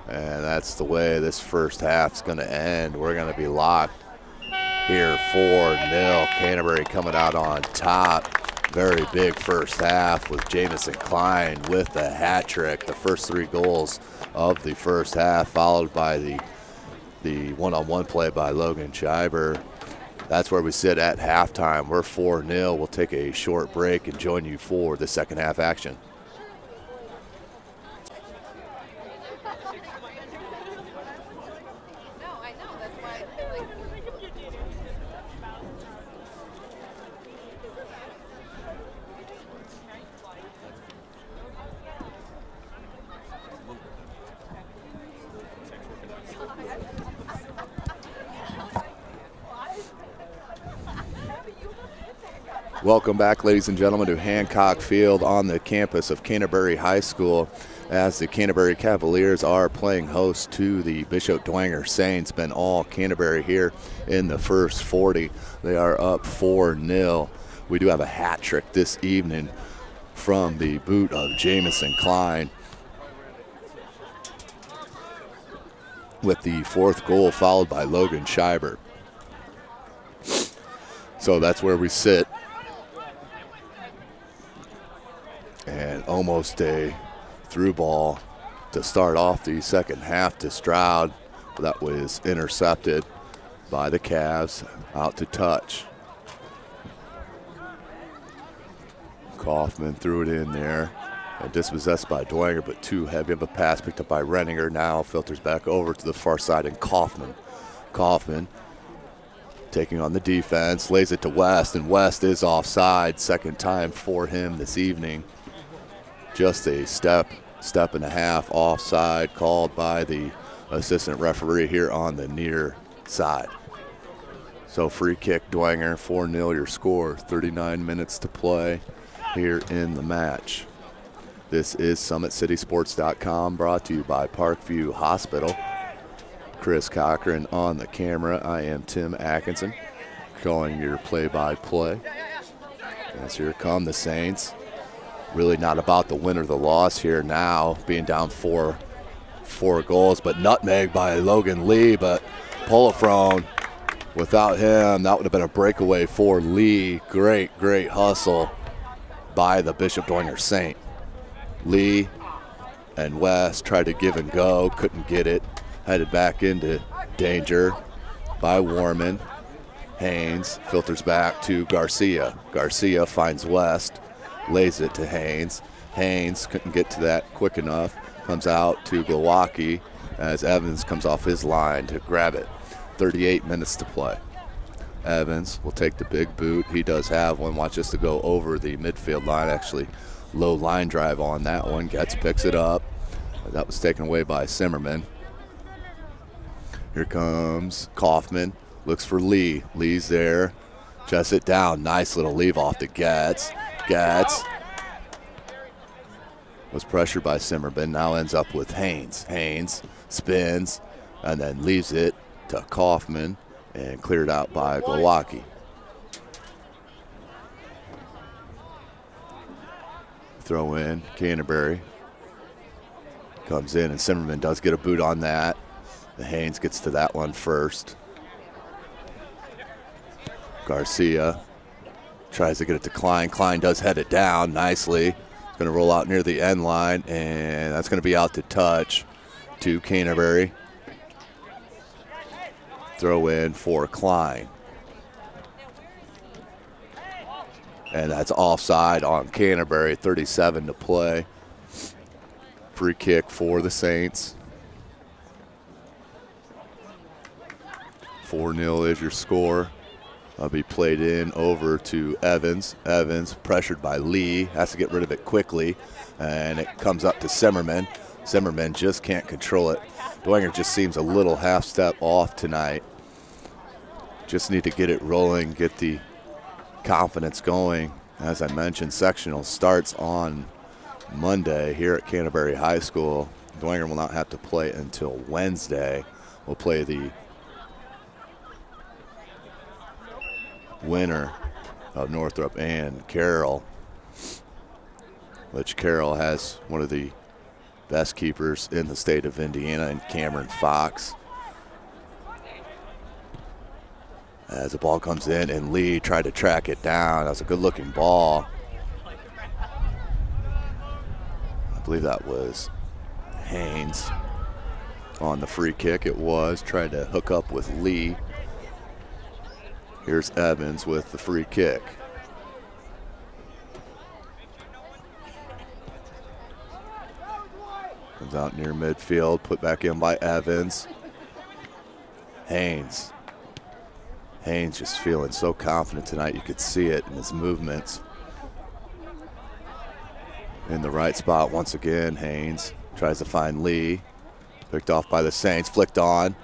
And that's the way this first half's going to end. We're going to be locked here 4-0. Canterbury coming out on top. Very big first half with Jamison Klein with the hat trick. The first 3 goals of the first half, followed by the one-on-one play by Logan Schreiber. That's where we sit at halftime. We're 4-0. We'll take a short break and join you for the second half action. Welcome back, ladies and gentlemen, to Hancock Field on the campus of Canterbury High School, as the Canterbury Cavaliers are playing host to the Bishop Dwenger Saints. Been all Canterbury here in the first 40. They are up 4-0. We do have a hat trick this evening from the boot of Jamison Klein, with the 4th goal followed by Logan Schreiber. So that's where we sit. And almost a through ball to start off the second half to Stroud. That was intercepted by the Cavs, out to touch. Kaufman threw it in there and dispossessed by Dwenger, but too heavy of a pass picked up by Renninger. Now filters back over to the far side, and Kaufman taking on the defense, lays it to West, and West is offside. Second time for him this evening. Just a step and a half offside called by the assistant referee here on the near side. So free kick, Dwenger, 4-0 your score, 39 minutes to play here in the match. This is SummitCitySports.com, brought to you by Parkview Hospital. Chris Cochran on the camera. I am Tim Atkinson, calling your play-by-play. As here come the Saints. Really not about the win or the loss here now, being down four goals, but nutmeg by Logan Lee, but Polifrone, without him, that would have been a breakaway for Lee. Great hustle by the Bishop Dwenger Saint. Lee and West tried to give and go, couldn't get it. Headed back into danger by Warman. Haynes filters back to Garcia. Garcia finds West, lays it to Haynes. Haynes couldn't get to that quick enough. Comes out to Glowacki as Evans comes off his line to grab it. 38 minutes to play. Evans will take the big boot. He does have one. Watch this to go over the midfield line. Actually, low line drive on that one. Picks it up. That was taken away by Zimmerman. Here comes Kaufman. Looks for Lee. Lee's there. Just it down. Nice little leave off to Gatz. Gatz was pressured by Zimmerman. Now ends up with Haynes. Haynes spins and then leaves it to Kaufman and cleared out by Glowacki. Throw in. Canterbury comes in, and Zimmerman does get a boot on that. The Haynes gets to that one first. Garcia tries to get it to Klein. Klein does head it down nicely. It's going to roll out near the end line, and that's going to be out to touch to Canterbury. Throw in for Klein. And that's offside on Canterbury, 37 to play. Free kick for the Saints. 4-0 is your score. I'll be played in over to Evans. Evans pressured by Lee, has to get rid of it quickly, and it comes up to Zimmerman. Zimmerman just can't control it. Dwenger just seems a little half step off tonight. Just need to get it rolling, get the confidence going. As I mentioned, sectional starts on Monday here at Canterbury High School. Dwenger will not have to play until Wednesday. We'll play the winner of Northrop and Carroll, which Carroll has one of the best keepers in the state of Indiana in Cameron Fox. As the ball comes in, and Lee tried to track it down. That was a good looking ball. I believe that was Haynes on the free kick. It was. Tried to hook up with Lee. Here's Evans with the free kick. Comes out near midfield, put back in by Evans. Haynes. Haynes just feeling so confident tonight. You could see it in his movements. In the right spot once again, Haynes tries to find Lee. Picked off by the Saints, flicked on.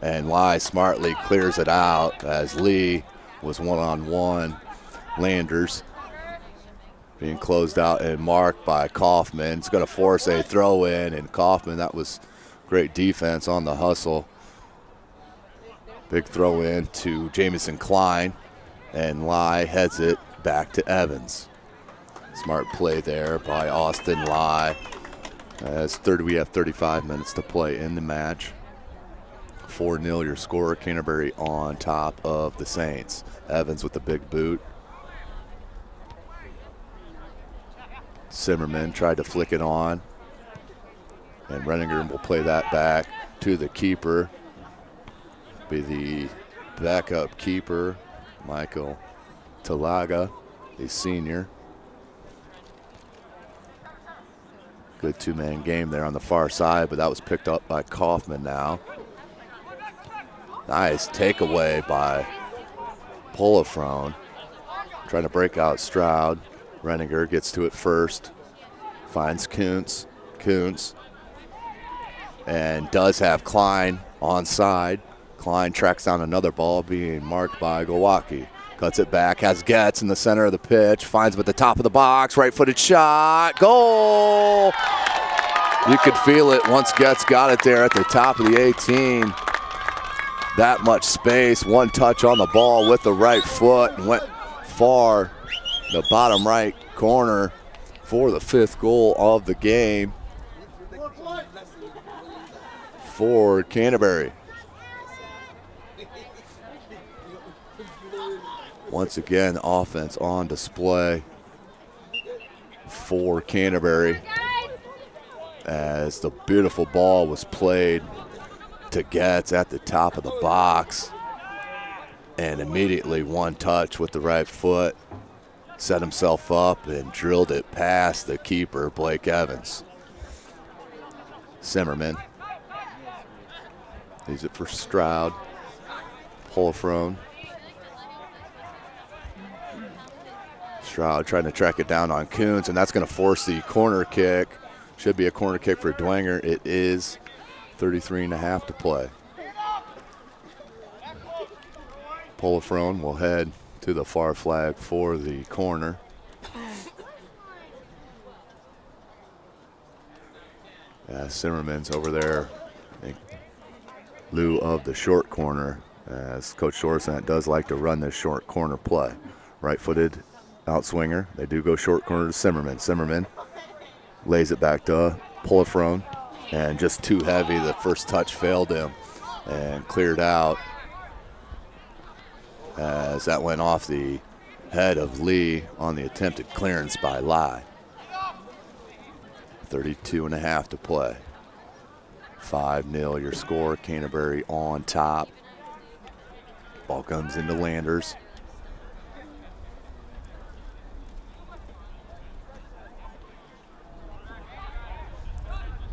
And Lai smartly clears it out as Lee was one-on-one. Landers being closed out and marked by Kaufman. It's going to force a throw in, and Kaufman, that was great defense on the hustle. Big throw in to Jamison Klein, and Lai heads it back to Evans. Smart play there by Austin Lai. We have 35 minutes to play in the match. 4-0 your score. Canterbury on top of the Saints. Evans with the big boot. Zimmerman tried to flick it on, and Renninger will play that back to the keeper. Be the backup keeper, Michael Talaga, the senior. Good two-man game there on the far side, but that was picked up by Kaufman now. Nice takeaway by Polifrone trying to break out Stroud. Renninger gets to it first, finds Kuntz. And does have Klein onside. Klein tracks down another ball being marked by Glowacki. Cuts it back, has Getz in the center of the pitch, finds him at the top of the box, right-footed shot, goal! You could feel it once Getz got it there at the top of the 18. That much space, one touch on the ball with the right foot and went far, the bottom right corner for the 5th goal of the game for Canterbury. Once again, offense on display for Canterbury as the beautiful ball was played to Getz at the top of the box, and immediately one touch with the right foot, set himself up and drilled it past the keeper, Blake Evans. Zimmerman leaves it for Stroud. Polifrone. Stroud trying to track it down on Kuntz, and that's going to force the corner kick. Should be a corner kick for Dwenger. It is. 33.5 to play. Polifrone will head to the far flag for the corner. Zimmerman's over there in lieu of the short corner, as Coach Dorsant does like to run this short corner play. Right-footed outswinger. They do go short corner to Zimmerman. Zimmerman lays it back to Polifrone, and just too heavy. The first touch failed him and cleared out as that went off the head of Lee on the attempted clearance by Lai. 32.5 to play. 5-0 your score. Canterbury on top. Ball comes into Landers.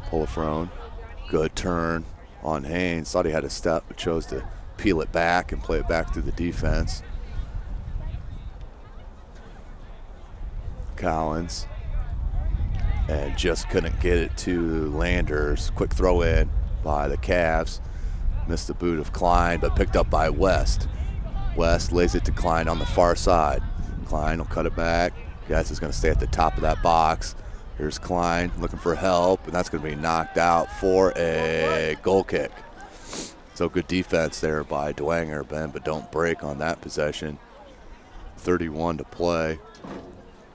Polifrone, good turn on Haynes. Thought he had a step, but chose to peel it back and play it back through the defense. Collins, and just couldn't get it to Landers. Quick throw in by the Cavs. Missed the boot of Klein, but picked up by West. West lays it to Klein on the far side. Klein will cut it back. Guess is going to stay at the top of that box. Here's Klein looking for help, and that's going to be knocked out for a goal kick. So good defense there by Dwenger, Ben, but don't break on that possession. 31 to play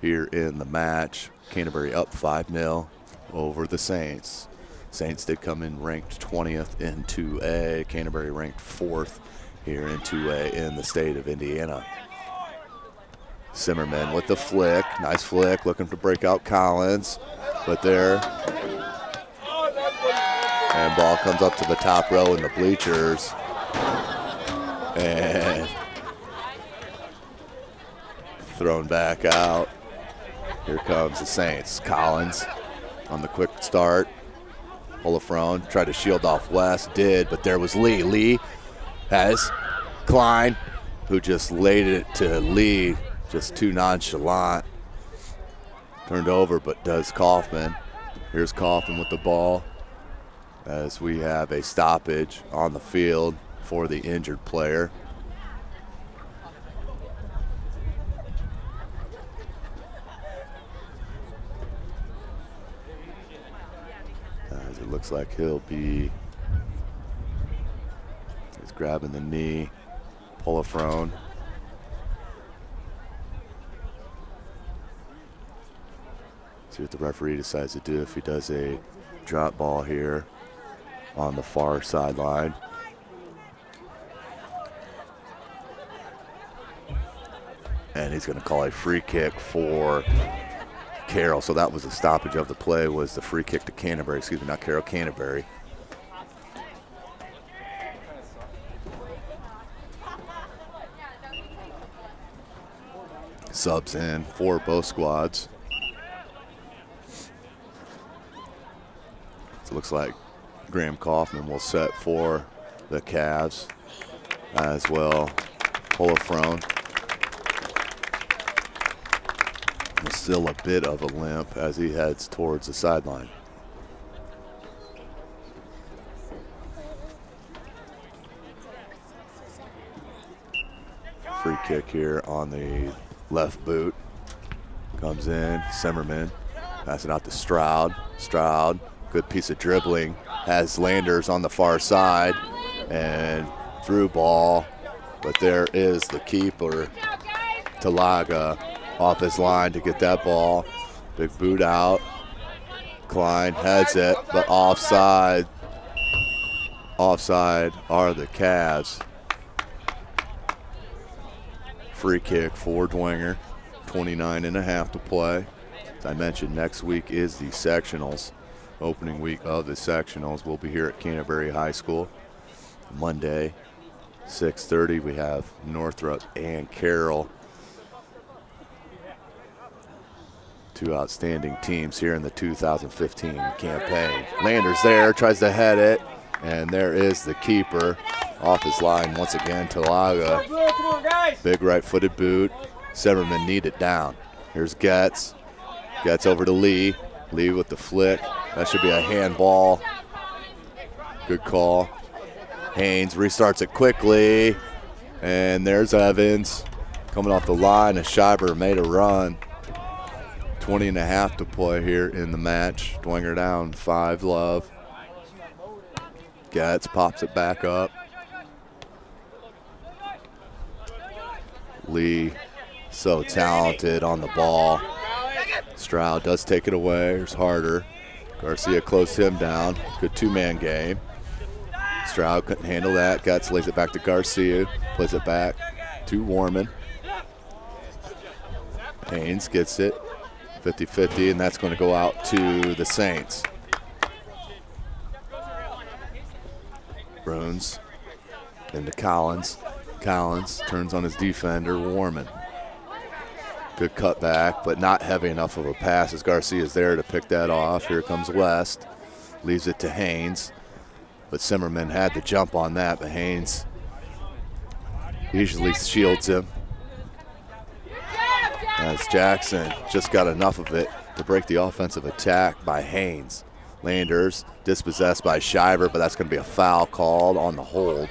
here in the match. Canterbury up 5-0 over the Saints. Saints did come in ranked 20th in 2A. Canterbury ranked 4th here in 2A in the state of Indiana. Zimmerman with the flick, nice flick, looking to break out Collins, but there, and ball comes up to the top row in the bleachers, and thrown back out. Here comes the Saints. Collins on the quick start. Polifrone tried to shield off West, did, but there was Lee. Lee has Klein, who just laid it to Lee. Just too nonchalant. Turned over, but does Kaufman. Here's Kaufman with the ball as we have a stoppage on the field for the injured player. As it looks like he's grabbing the knee. Polifrone. See what the referee decides to do if he does a drop ball here on the far sideline. And he's going to call a free kick for Carroll. So that was the stoppage of the play, was the free kick to Canterbury. Excuse me, not Carroll, Canterbury. Subs in for both squads. It looks like Graham Kaufman will set for the Cavs as well. Polifrone Still a bit of a limp as he heads towards the sideline. Free kick here on the left boot. Comes in, Zimmerman, passing out to Stroud. Stroud, good piece of dribbling, has Landers on the far side, and through ball, but there is the keeper, Talaga, off his line to get that ball. Big boot out. Klein heads it, but offside. Offside are the Cavs. Free kick for Dwenger. 29.5 to play. As I mentioned, next week is the sectionals. Opening week of the sectionals. We'll be here at Canterbury High School. Monday, 6:30, we have Northrop and Carroll. Two outstanding teams here in the 2015 campaign. Landers there, tries to head it, and there is the keeper. Off his line once again, Talaga. Big right-footed boot. Zimmerman need it down. Here's Getz. Getz over to Lee. Lee with the flick. That should be a handball. Good call. Haynes restarts it quickly. And there's Evans coming off the line. Schreiber made a run. 20.5 to play here in the match. Dwenger down 5-love. Getz pops it back up. Lee, so talented on the ball. Stroud does take it away. Here's Harder. Garcia closed him down. Good two-man game. Stroud couldn't handle that. Getz lays it back to Garcia. Plays it back to Warman. Haynes gets it. 50-50, and that's going to go out to the Saints. Bruns into Collins. Collins turns on his defender, Warman. Good cutback, but not heavy enough of a pass as Garcia's there to pick that off. Here comes West. Leaves it to Haynes. But Zimmerman had the jump on that, but Haynes usually shields him. As Jackson just got enough of it to break the offensive attack by Haynes. Landers dispossessed by Schreiber, but that's going to be a foul called on the hold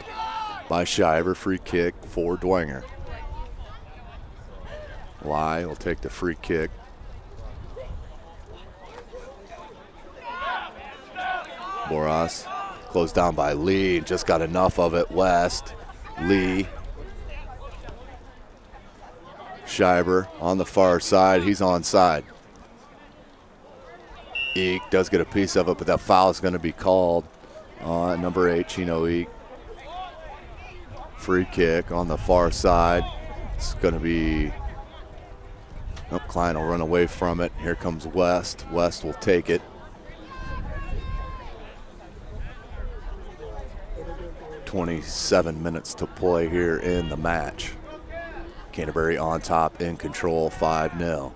by Schreiber. Free kick for Dwenger. Lai will take the free kick. Boras closed down by Lee, just got enough of it. West, Lee. Schreiber on the far side, he's onside. Eek does get a piece of it, but that foul is going to be called on number 8, Chino Eek. Free kick on the far side. It's going to be, oh, Klein will run away from it. Here comes West. West will take it. .27 minutes to play here in the match. Canterbury on top, in control, 5-0.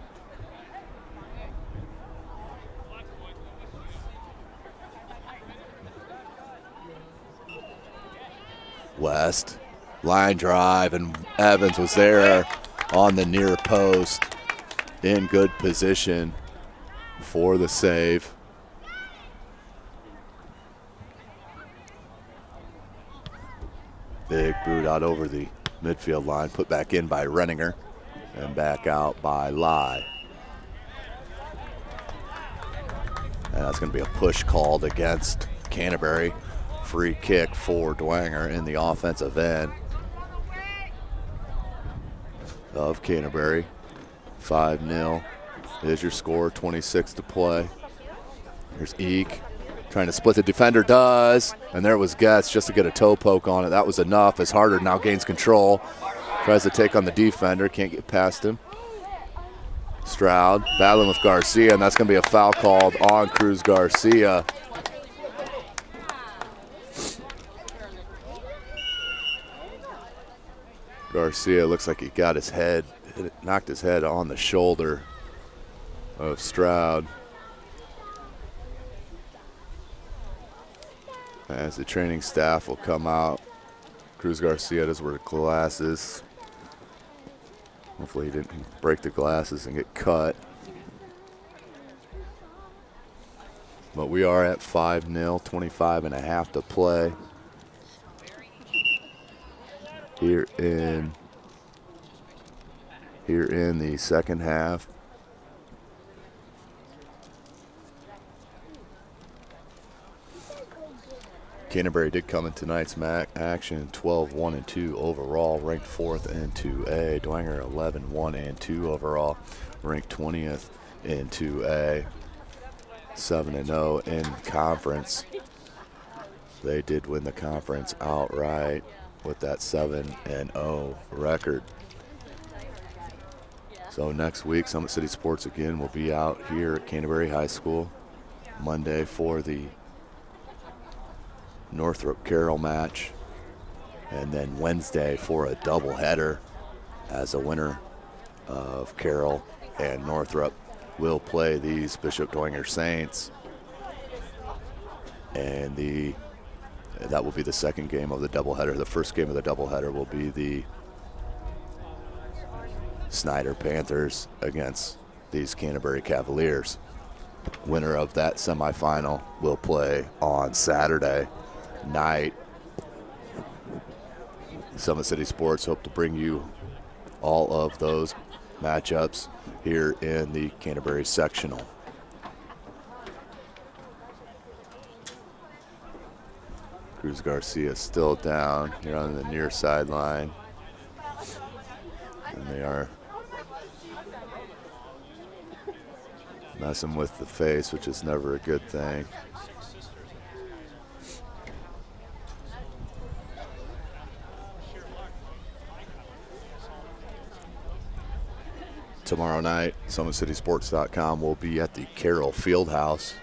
West, line drive, and Evans was there on the near post in good position for the save. Big boot out over the midfield line, put back in by Renninger and back out by Lai. And that's going to be a push called against Canterbury. Free kick for Dwenger in the offensive end of Canterbury. 5-0 is your score, 26 to play. Here's Eek trying to split the defender, does, and there was Getz just to get a toe poke on it. That was enough as Harder now gains control. Tries to take on the defender, can't get past him. Stroud battling with Garcia, and that's going to be a foul called on Cruz Garcia. Garcia looks like he got his head, knocked his head on the shoulder of Stroud. As the training staff will come out. Cruz Garcia does wear glasses. Hopefully he didn't break the glasses and get cut. But we are at 5-0, 25.5 to play here in the second half. Canterbury did come in tonight's action 12-1-2 overall, ranked 4th in 2A. Dwenger 11-1-2 overall, ranked 20th in 2A. 7-0 in conference. They did win the conference outright with that 7-0 record. So next week, Summit City Sports again will be out here at Canterbury High School Monday for the Northrop Carroll match, and then Wednesday for a doubleheader as a winner of Carroll and Northrop will play these Bishop Dwenger Saints, and that will be the second game of the doubleheader. The first game of the doubleheader will be the Snyder Panthers against these Canterbury Cavaliers. Winner of that semifinal will play on Saturday night. Summit City Sports hope to bring you all of those matchups here in the Canterbury sectional. Cruz Garcia still down here on the near sideline, and they are messing with the face, which is never a good thing. Tomorrow night, SummitCitySports.com will be at the Carroll Fieldhouse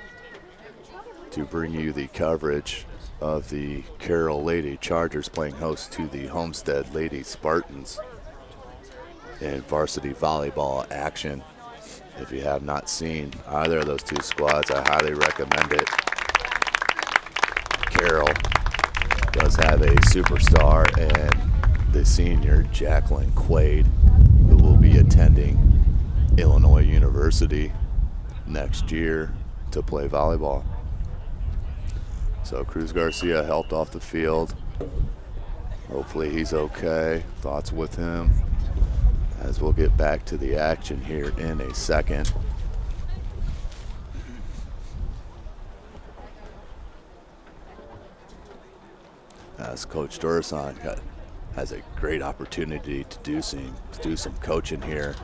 to bring you the coverage of the Carroll Lady Chargers playing host to the Homestead Lady Spartans in varsity volleyball action. If you have not seen either of those two squads, I highly recommend it. Carroll does have a superstar and the senior Jacqueline Quaid, who will be attending Illinois University next year to play volleyball. So Cruz Garcia helped off the field. Hopefully he's okay. Thoughts with him as we'll get back to the action here in a second. As Coach Dorison has a great opportunity to do some coaching here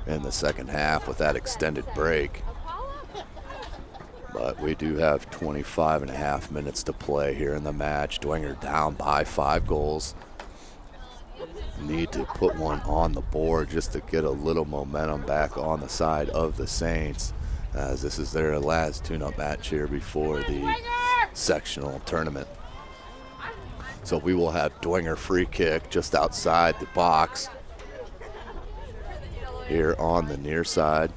in the second half with that extended break. But we do have 25.5 minutes to play here in the match. Dwenger down by 5 goals. Need to put one on the board just to get a little momentum back on the side of the Saints, as this is their last tune-up match here before the sectional tournament. So we will have Dwenger free kick just outside the box here on the near side.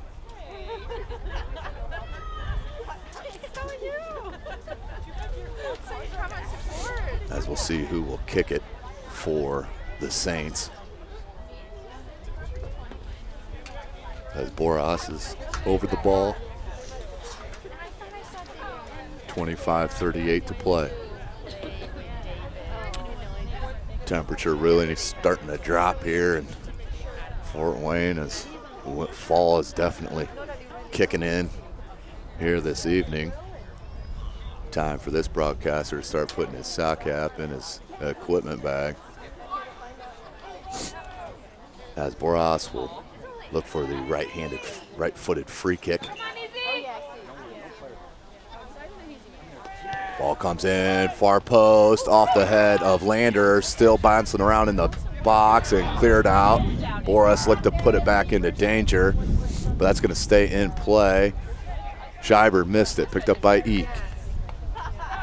As we'll see who will kick it for the Saints. As Boras is over the ball. 25:38 to play. Temperature really starting to drop here in Fort Wayne as fall is definitely kicking in here this evening. Time for this broadcaster to start putting his sock cap in his equipment bag, as Boras will look for the right-footed free kick. Ball comes in, far post, off the head of Lander, still bouncing around in the box and cleared out. Boras looked to put it back into danger, but that's going to stay in play. Scheiber missed it, picked up by Eek.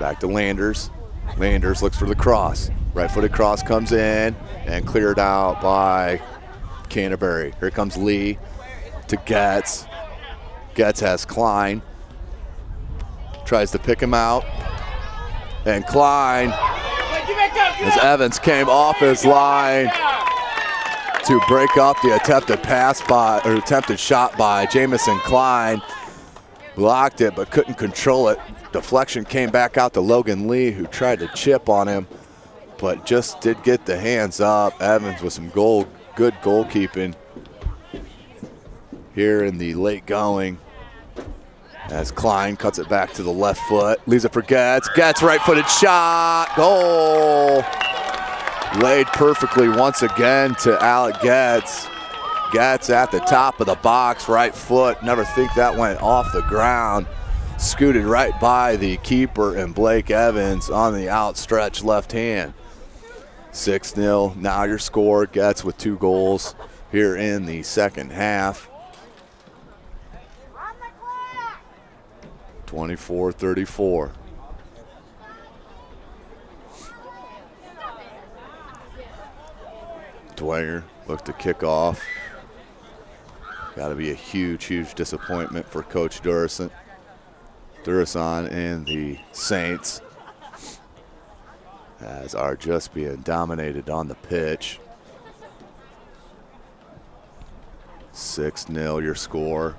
Back to Landers. Landers looks for the cross. Right-footed cross comes in and cleared out by Canterbury. Here comes Lee to Getz. Getz has Klein. Tries to pick him out. And Klein, as Evans came off his line to break up the attempted shot by Jamison Klein. Blocked it but couldn't control it. deflection came back out to Logan Lee, who tried to chip on him, but just did get the hands up. Evans with some good goalkeeping here in the late going. As Klein cuts it back to the left foot, leaves it for Getz. Getz right-footed shot, goal! Laid perfectly once again to Alec Getz. Getz at the top of the box, right foot. Never think that went off the ground. Scooted right by the keeper and Blake Evans on the outstretched left hand. 6-0, now your score. Getz with 2 goals here in the second half. 24-34. Dwenger looked to kick off. Got to be a huge disappointment for Coach Durison and the Saints, as are just being dominated on the pitch. 6-0 your score.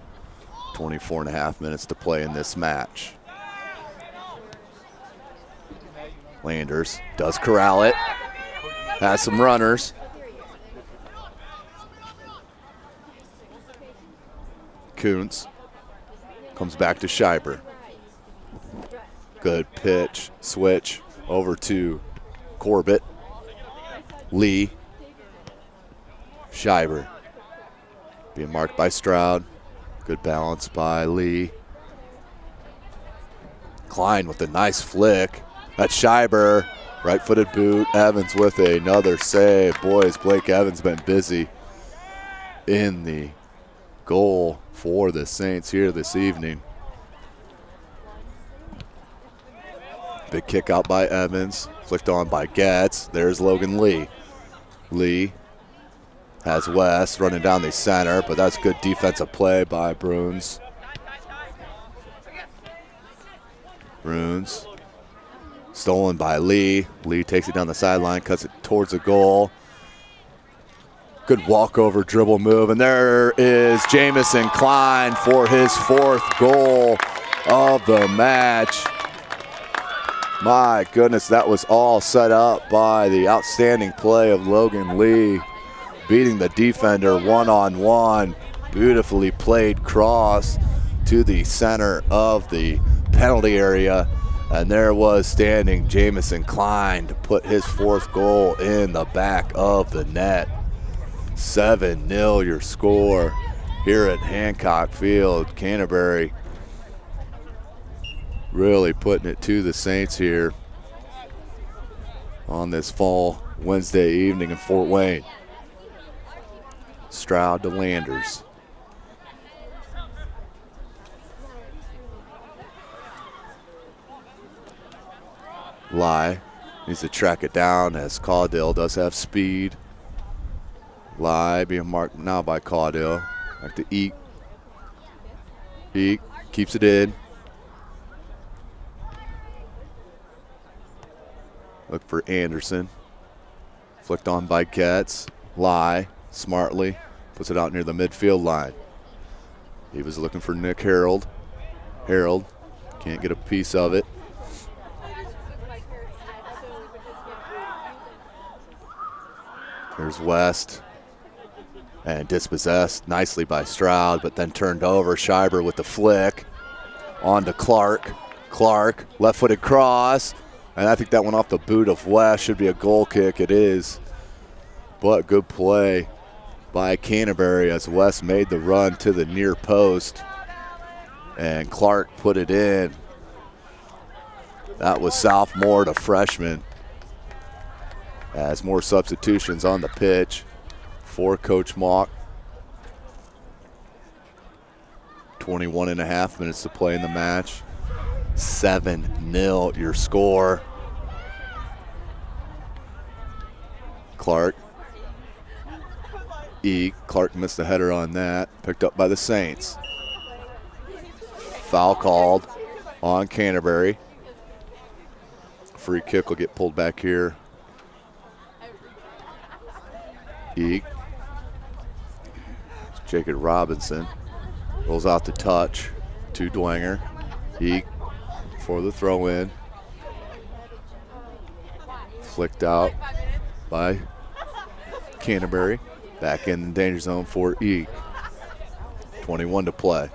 24.5 minutes to play in this match. Landers does corral it. Has some runners. Kuntz comes back to Scheiber. Good pitch, switch over to Corbett. Lee. Scheiber being marked by Stroud. Good balance by Lee. Klein with a nice flick. That's Scheiber. Right-footed boot. Evans with another save. Boys, Blake Evans been busy in the goal for the Saints here this evening. Big kick out by Evans. Flicked on by Getz. There's Logan Lee. Lee has West running down the center, but that's good defensive play by Bruns. Bruns stolen by Lee. Lee takes it down the sideline, cuts it towards the goal. Good walkover dribble move, and there is Jamison Klein for his 4th goal of the match. My goodness, that was all set up by the outstanding play of Logan Lee, beating the defender one-on-one. Beautifully played cross to the center of the penalty area. And there was standing Jamison Klein to put his 4th goal in the back of the net. 7-0 your score here at Hancock Field. Canterbury really putting it to the Saints here on this fall Wednesday evening in Fort Wayne. Stroud to Landers. Lai needs to track it down, as Caudill does have speed. Lai being marked now by Caudill. Back to Eek. Eek keeps it in. Look for Anderson. Flicked on by Getz. Lai smartly puts it out near the midfield line. He was looking for Nick Harold. Harold can't get a piece of it. There's West. And dispossessed nicely by Stroud, but then turned over. Scheiber with the flick. On to Clark. Clark, left-footed cross. And I think that went off the boot of West. Should be a goal kick. It is. But good play by Canterbury as West made the run to the near post. And Clark put it in. That was sophomore to freshman. As more substitutions on the pitch for Coach Mock. 21.5 minutes to play in the match. 7-0 your score. Clark. Clark missed the header on that. Picked up by the Saints. Foul called on Canterbury. Free kick will get pulled back here. Jacob Robinson rolls out the touch to Dwenger. for the throw in. Flicked out by Canterbury. Back in the danger zone for Eek. 21 to play.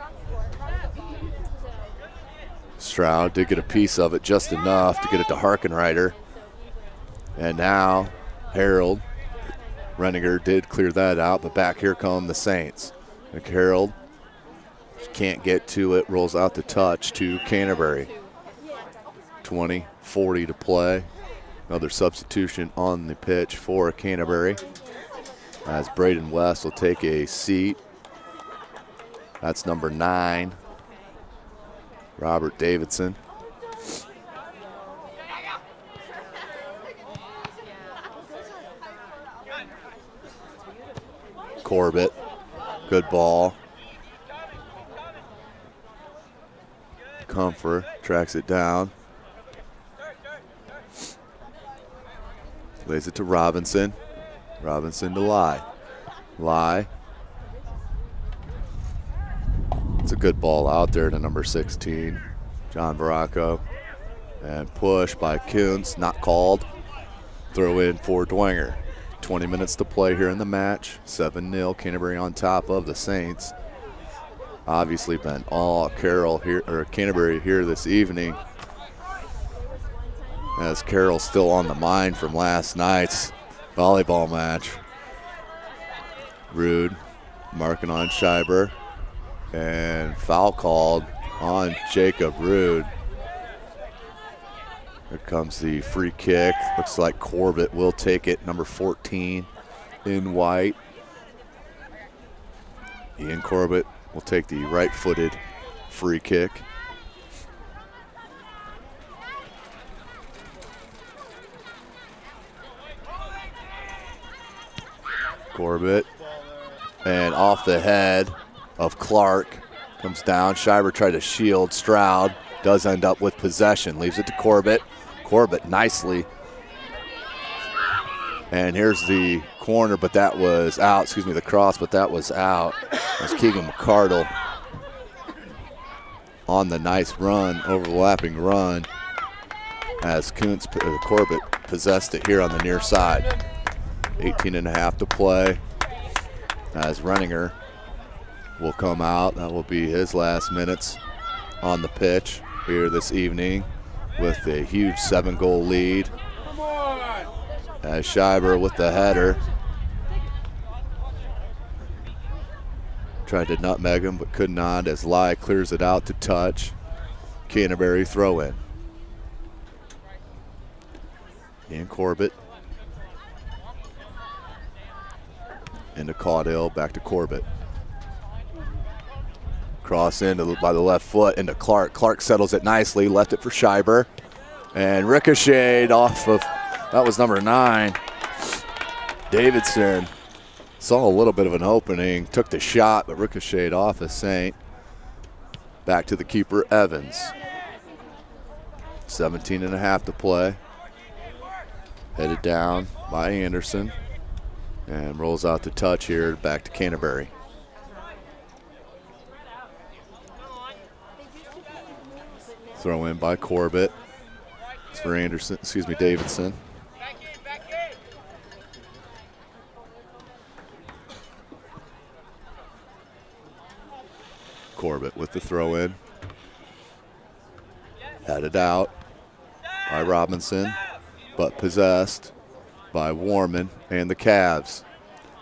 Stroud did get a piece of it, just enough to get it to Harkenreiter. And now Harold Renninger did clear that out, but back here come the Saints. And Harold can't get to it, rolls out the touch to Canterbury. 20-40 to play. Another substitution on the pitch for Canterbury, as Braden West will take a seat. That's number 9, Robert Davidson. Corbett, good ball. Comfort tracks it down. Lays it to Robinson. Robinson to Lai. Lai. It's a good ball out there to number 16, John Baracco. And push by Kuntz, not called. Throw in for Dwenger. 20 minutes to play here in the match. 7-0, Canterbury on top of the Saints. Obviously been all Canterbury here this evening, as Carroll's still on the mind from last night's volleyball match. Rude marking on Schreiber, and foul called on Jacob Rude. Here comes the free kick. Looks like Corbett will take it, number 14 in white. Ian Corbett will take the right-footed free kick. Corbett, and off the head of Clark, comes down. Schreiber tried to shield Stroud, does end up with possession, leaves it to Corbett. Corbett nicely. And here's the corner, but that was out. Excuse me, the cross, but that was out. That's Keegan McCardle on the nice run, overlapping run, as Corbett possessed it here on the near side. 18.5 to play, as Renninger will come out. That will be his last minutes on the pitch here this evening, with a huge 7-goal lead. As Schreiber with the header. Tried to nutmeg him, but could not, as Lai clears it out to touch. Canterbury throw in. Ian Corbett. Into Caudill, back to Corbett. Cross in by the left foot into Clark. Clark settles it nicely, left it for Schreiber. And ricocheted off of, that was number 9. Davidson saw a little bit of an opening, took the shot, but ricocheted off of Saint. Back to the keeper, Evans. 17.5 to play. Headed down by Anderson. And rolls out the touch here, back to Canterbury. Throw in by Corbett. It's for Anderson, excuse me, Davidson. Corbett with the throw in. Headed out by Robinson, but possessed by Warman and the Cavs.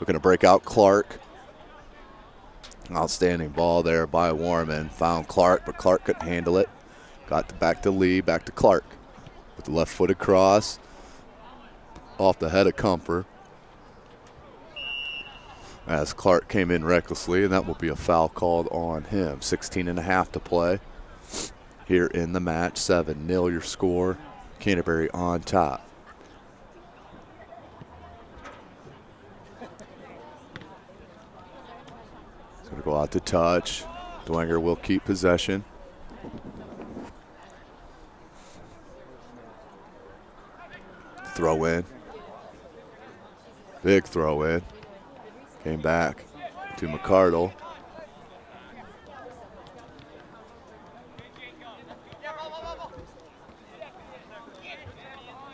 Looking to break out Clark. Outstanding ball there by Warman. Found Clark, but Clark couldn't handle it. Got back to Lee, back to Clark. With the left-footed cross. Off the head of Comfort. As Clark came in recklessly, and that will be a foul called on him. 16.5 to play here in the match. 7-0 your score. Canterbury on top. Going to go out to touch. Dwenger will keep possession. Throw in. Big throw in. Came back to McCardle.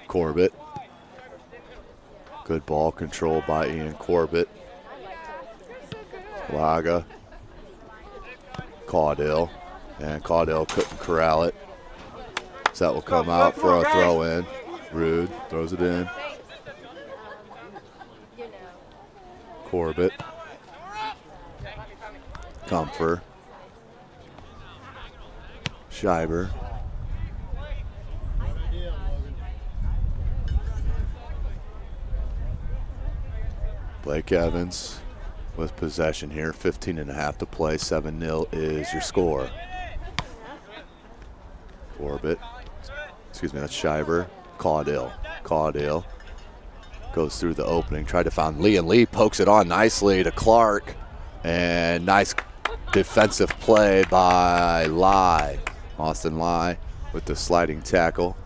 Corbett. Good ball control by Ian Corbett. Laga. Caudill. And Caudill couldn't corral it. So that will come out for a throw in. Rude throws it in. Corbett. Comfer. Schreiber. Blake Evans with possession here. 15.5 to play. 7-0 is your score. Corbett. Excuse me, that's Schreiber. Caudill. Caudill goes through the opening. Tried to find Lee, and Lee pokes it on nicely to Clark. And nice defensive play by Lai. Austin Lai with the sliding tackle.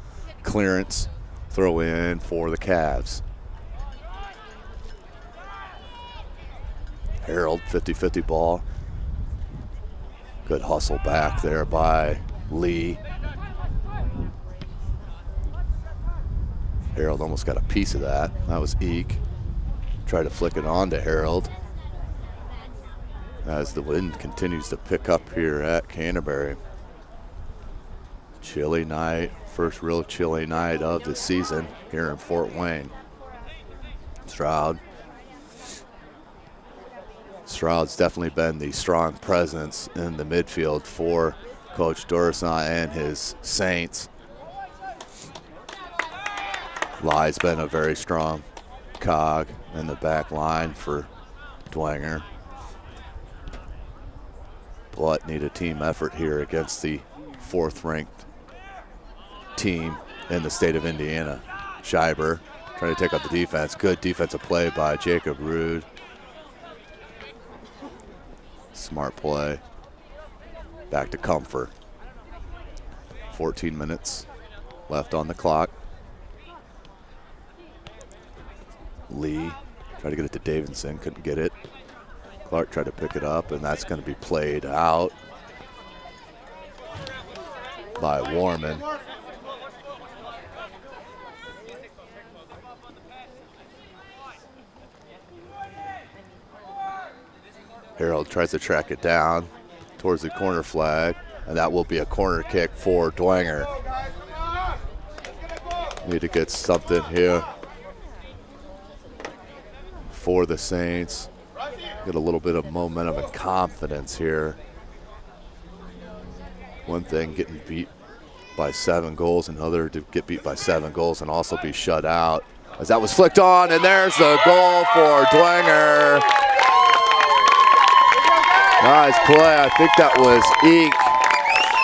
Clearance. Throw in for the Cavs. Harold, 50-50 ball. Good hustle back there by Lee. Harold almost got a piece of that. That was Eek. Tried to flick it on to Harold. As the wind continues to pick up here at Canterbury. Chilly night, first real chilly night of the season here in Fort Wayne. Stroud. Stroud's definitely been the strong presence in the midfield for Coach Dorisant and his Saints. Lai's been a very strong cog in the back line for Dwenger. But need a team effort here against the 4th-ranked team in the state of Indiana. Schreiber trying to take out the defense. Good defensive play by Jacob Rude. Smart play. Back to Comfort. 14 minutes left on the clock. Lee tried to get it to Davidson, couldn't get it. Clark tried to pick it up, and that's going to be played out by Warman. Harold tries to track it down towards the corner flag, and that will be a corner kick for Dwenger. Need to get something here for the Saints. Get a little bit of momentum and confidence here. One thing getting beat by 7 goals, another to get beat by 7 goals and also be shut out. As that was flicked on, and there's the goal for Dwenger. Nice play. I think that was Eek.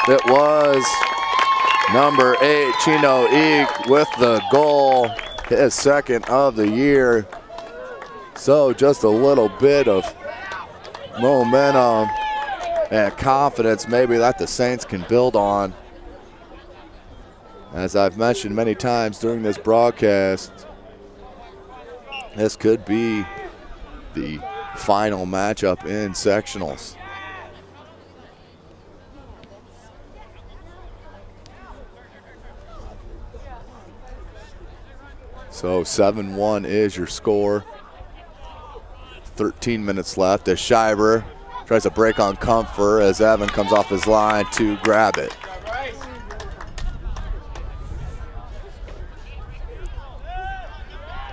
It was number 8, Chino Eek, with the goal, his 2nd of the year. So just a little bit of momentum and confidence maybe that the Saints can build on. As I've mentioned many times during this broadcast, this could be the final matchup in sectionals. So 7-1 is your score. 13 minutes left as Schreiber tries to break on Comfort as Evan comes off his line to grab it.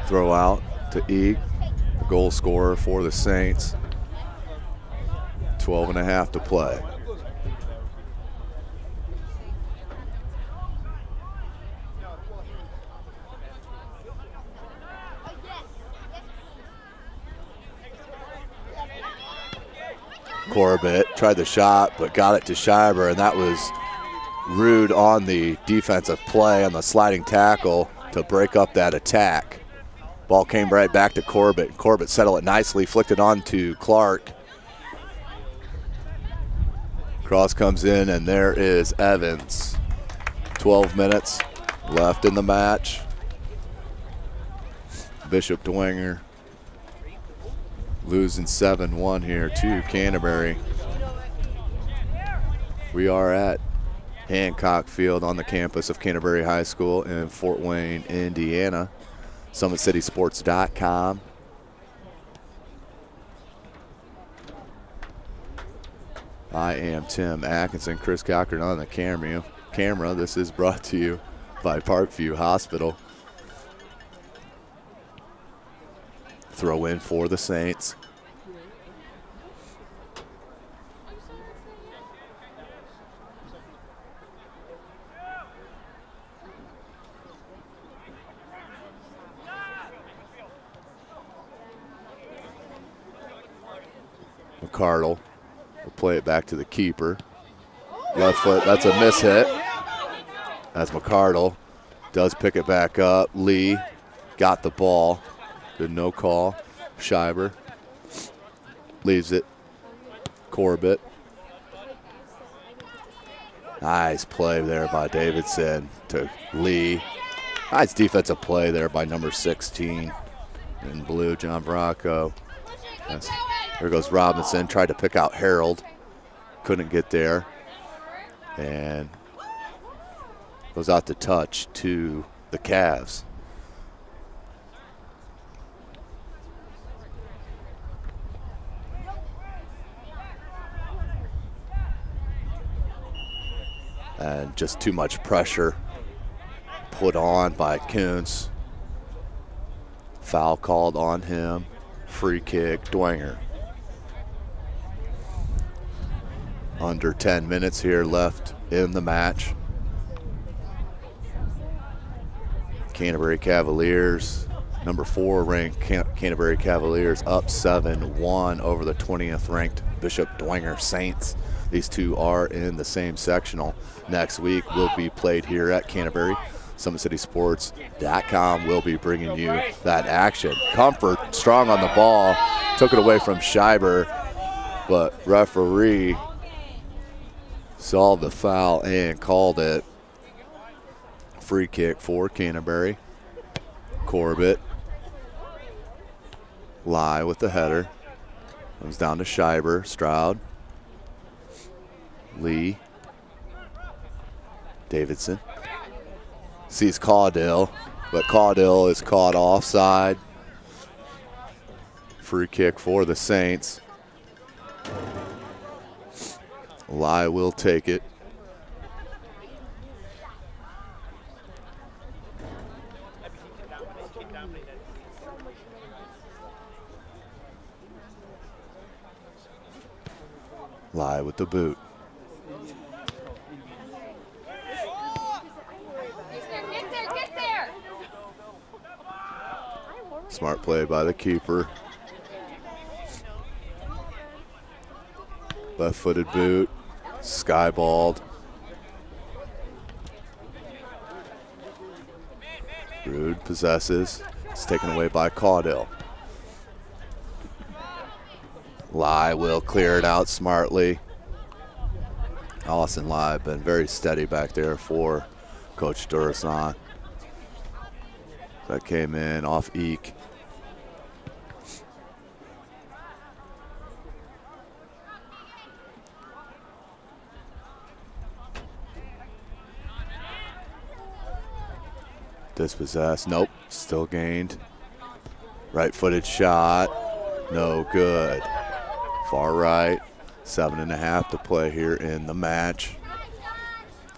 Throw out to Eek, the goal scorer for the Saints. 12.5 to play. Corbett tried the shot, but got it to Schreiber, and that was Rude on the defensive play on the sliding tackle to break up that attack. Ball came right back to Corbett. Corbett settled it nicely, flicked it on to Clark. Cross comes in, and there is Evans. 12 minutes left in the match. Bishop Dwenger losing 7-1 here to Canterbury. We are at Hancock Field on the campus of Canterbury High School in Fort Wayne, Indiana. SummitCitySports.com. I am Tim Atkinson, Chris Cochran on the camera. This is brought to you by Parkview Hospital. Throw in for the Saints. McCardle will play it back to the keeper. Left foot, that's a miss hit. As McCardle does pick it back up. Lee got the ball. Good no call. Schreiber leaves it. Corbett. Nice play there by Davidson to Lee. Nice defensive play there by number 16 in blue, John Bracco. Yes. There goes Robinson, tried to pick out Harold. Couldn't get there. And goes out to touch to the Cavs. And just too much pressure put on by Kuntz. Foul called on him. Free kick, Dwenger. Under 10 minutes here left in the match. Canterbury Cavaliers, number 4 ranked Canterbury Cavaliers, up 7-1 over the 20th ranked Bishop Dwenger Saints. These two are in the same sectional. Next week will be played here at Canterbury. SummitCitySports.com will be bringing you that action. Comfort strong on the ball, took it away from Schreiber, but referee saw the foul and called it. Free kick for Canterbury. Corbett. Lie with the header. Comes down to Schreiber. Stroud. Lee. Davidson. Sees Caudill, but Caudill is caught offside. Free kick for the Saints. Lie will take it. Lie with the boot.
Get there.
Smart play by the keeper. Left-footed boot. Skyballed. Rude possesses. It's taken away by Caudill. Lie will clear it out smartly. Austin Lie been very steady back there for Coach Durasan. That came in off Eek. Dispossessed, nope, still gained. Right-footed shot, no good. Far right, 7.5 to play here in the match.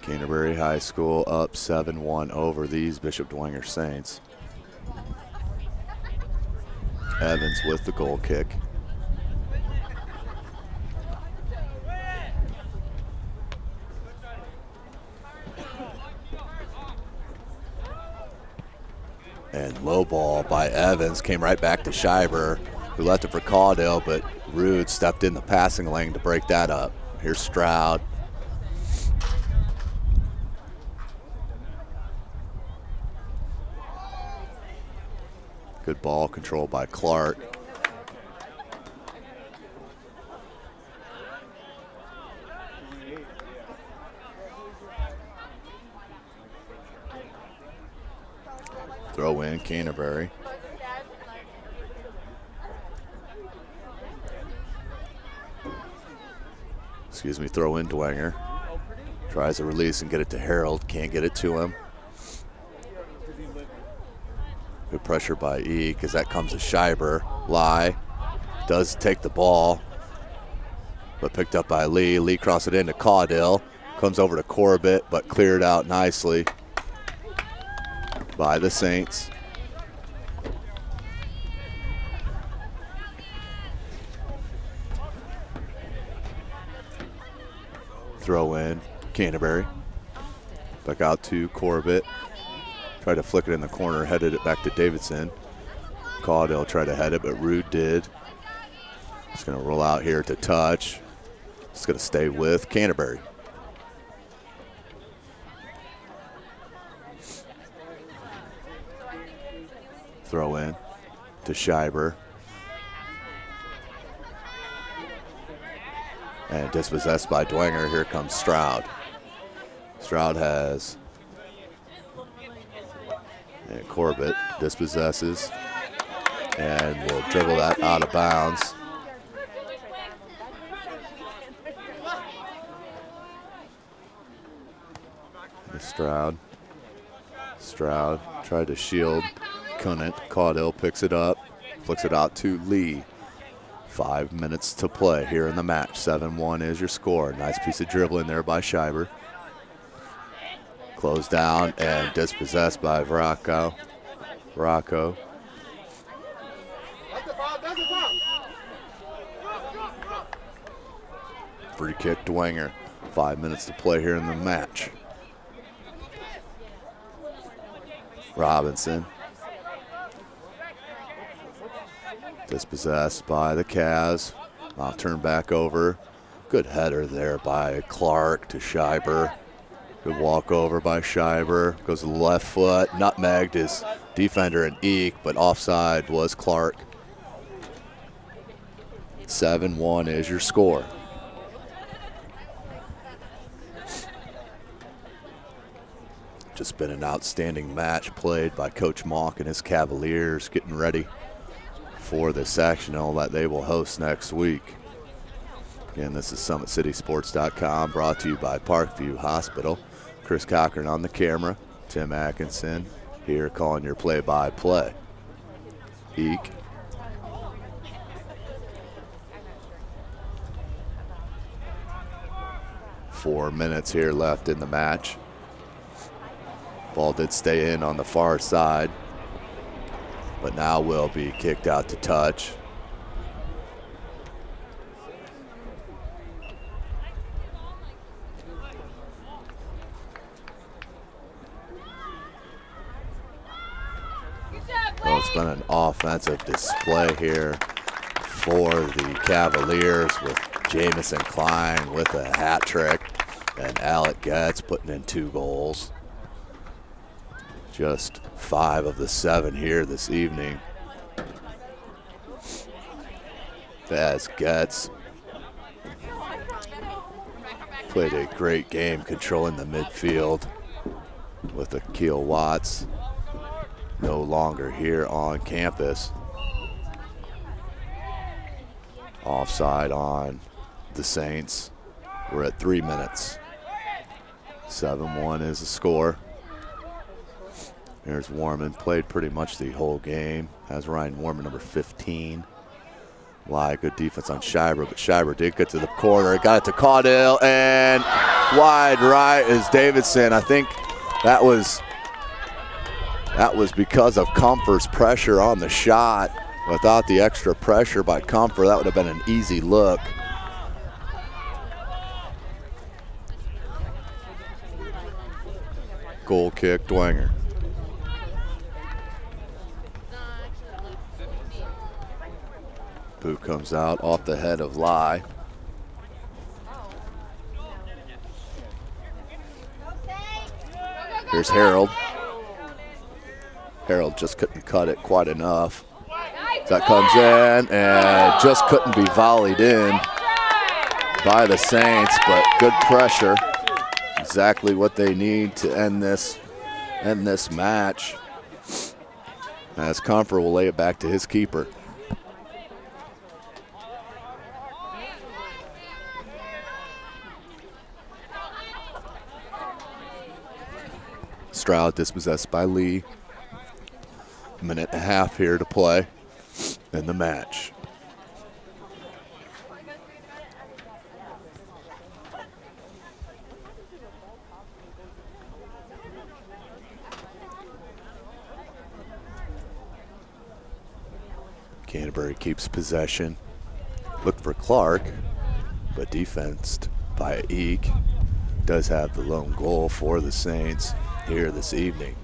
Canterbury High School up 7-1 over these Bishop Dwenger Saints. Evans with the goal kick. And low ball by Evans came right back to Schreiber, who left it for Caudill, but Rude stepped in the passing lane to break that up. Here's Stroud. Good ball control by Clark. Throw in Canterbury. Excuse me, throw in Dwenger. Tries to release and get it to Harold. Can't get it to him. Good pressure by Eek as that comes to Scheiber. Lai does take the ball, but picked up by Lee. Lee crosses it into Caudill. Comes over to Corbett, but cleared out nicely by the Saints. Throw in, Canterbury. Back out to Corbett. Tried to flick it in the corner, headed it back to Davidson. Caudill tried to head it, but Rude did. It's gonna roll out here to touch. It's gonna stay with Canterbury. Throw in to Scheiber. And dispossessed by Dwenger. Here comes Stroud. Stroud has, and Corbett dispossesses and will dribble that out of bounds. Stroud tried to shield, couldn't. Caudill picks it up, flicks it out to Lee. 5 minutes to play here in the match. 7-1 is your score. Nice piece of dribbling there by Scheiber. Closed down and dispossessed by Veracco. Free kick, Dwenger. 5 minutes to play here in the match. Robinson. Dispossessed by the Cavs. Now turned back over. Good header there by Clark to Scheiber. Good walk over by Scheiber. Goes to the left foot. Nutmegged his defender and Eek, but offside was Clark. 7-1 is your score. Just been an outstanding match played by Coach Mock and his Cavaliers, getting ready for the sectional that they will host next week. Again, this is SummitCitySports.com, brought to you by Parkview Hospital. Chris Cochran on the camera. Tim Atkinson here calling your play-by-play. Eek. Four minutes here left in the match. Ball did stay in on the far side, but now will be kicked out to touch. Well, it's been an offensive display here for the Cavaliers, with Jamison Klein with a hat trick and Alec Getz putting in 2 goals. Just 5 of the 7 here this evening. As Getz played a great game controlling the midfield, with Akil Watts no longer here on campus. Offside on the Saints. We're at 3 minutes. 7-1 is the score. There's Warman, played pretty much the whole game. Has Ryan Warman, number 15. Good defense on Scheiber, but Scheiber did get to the corner. Got it to Caudill, and wide right is Davidson. I think that was because of Comfort's pressure on the shot. Without the extra pressure by Comfort, that would have been an easy look. Goal kick, Dwenger. Boot comes out off the head of Lai. Here's Harold. Harold just couldn't cut it quite enough. That comes in and just couldn't be volleyed in by the Saints, but good pressure. Exactly what they need to end this match. As Comfort will lay it back to his keeper. Stroud dispossessed by Lee. Minute and a half here to play in the match. Canterbury keeps possession. Look for Clark, but defensed by Eek. Does have the lone goal for the Saints here this evening.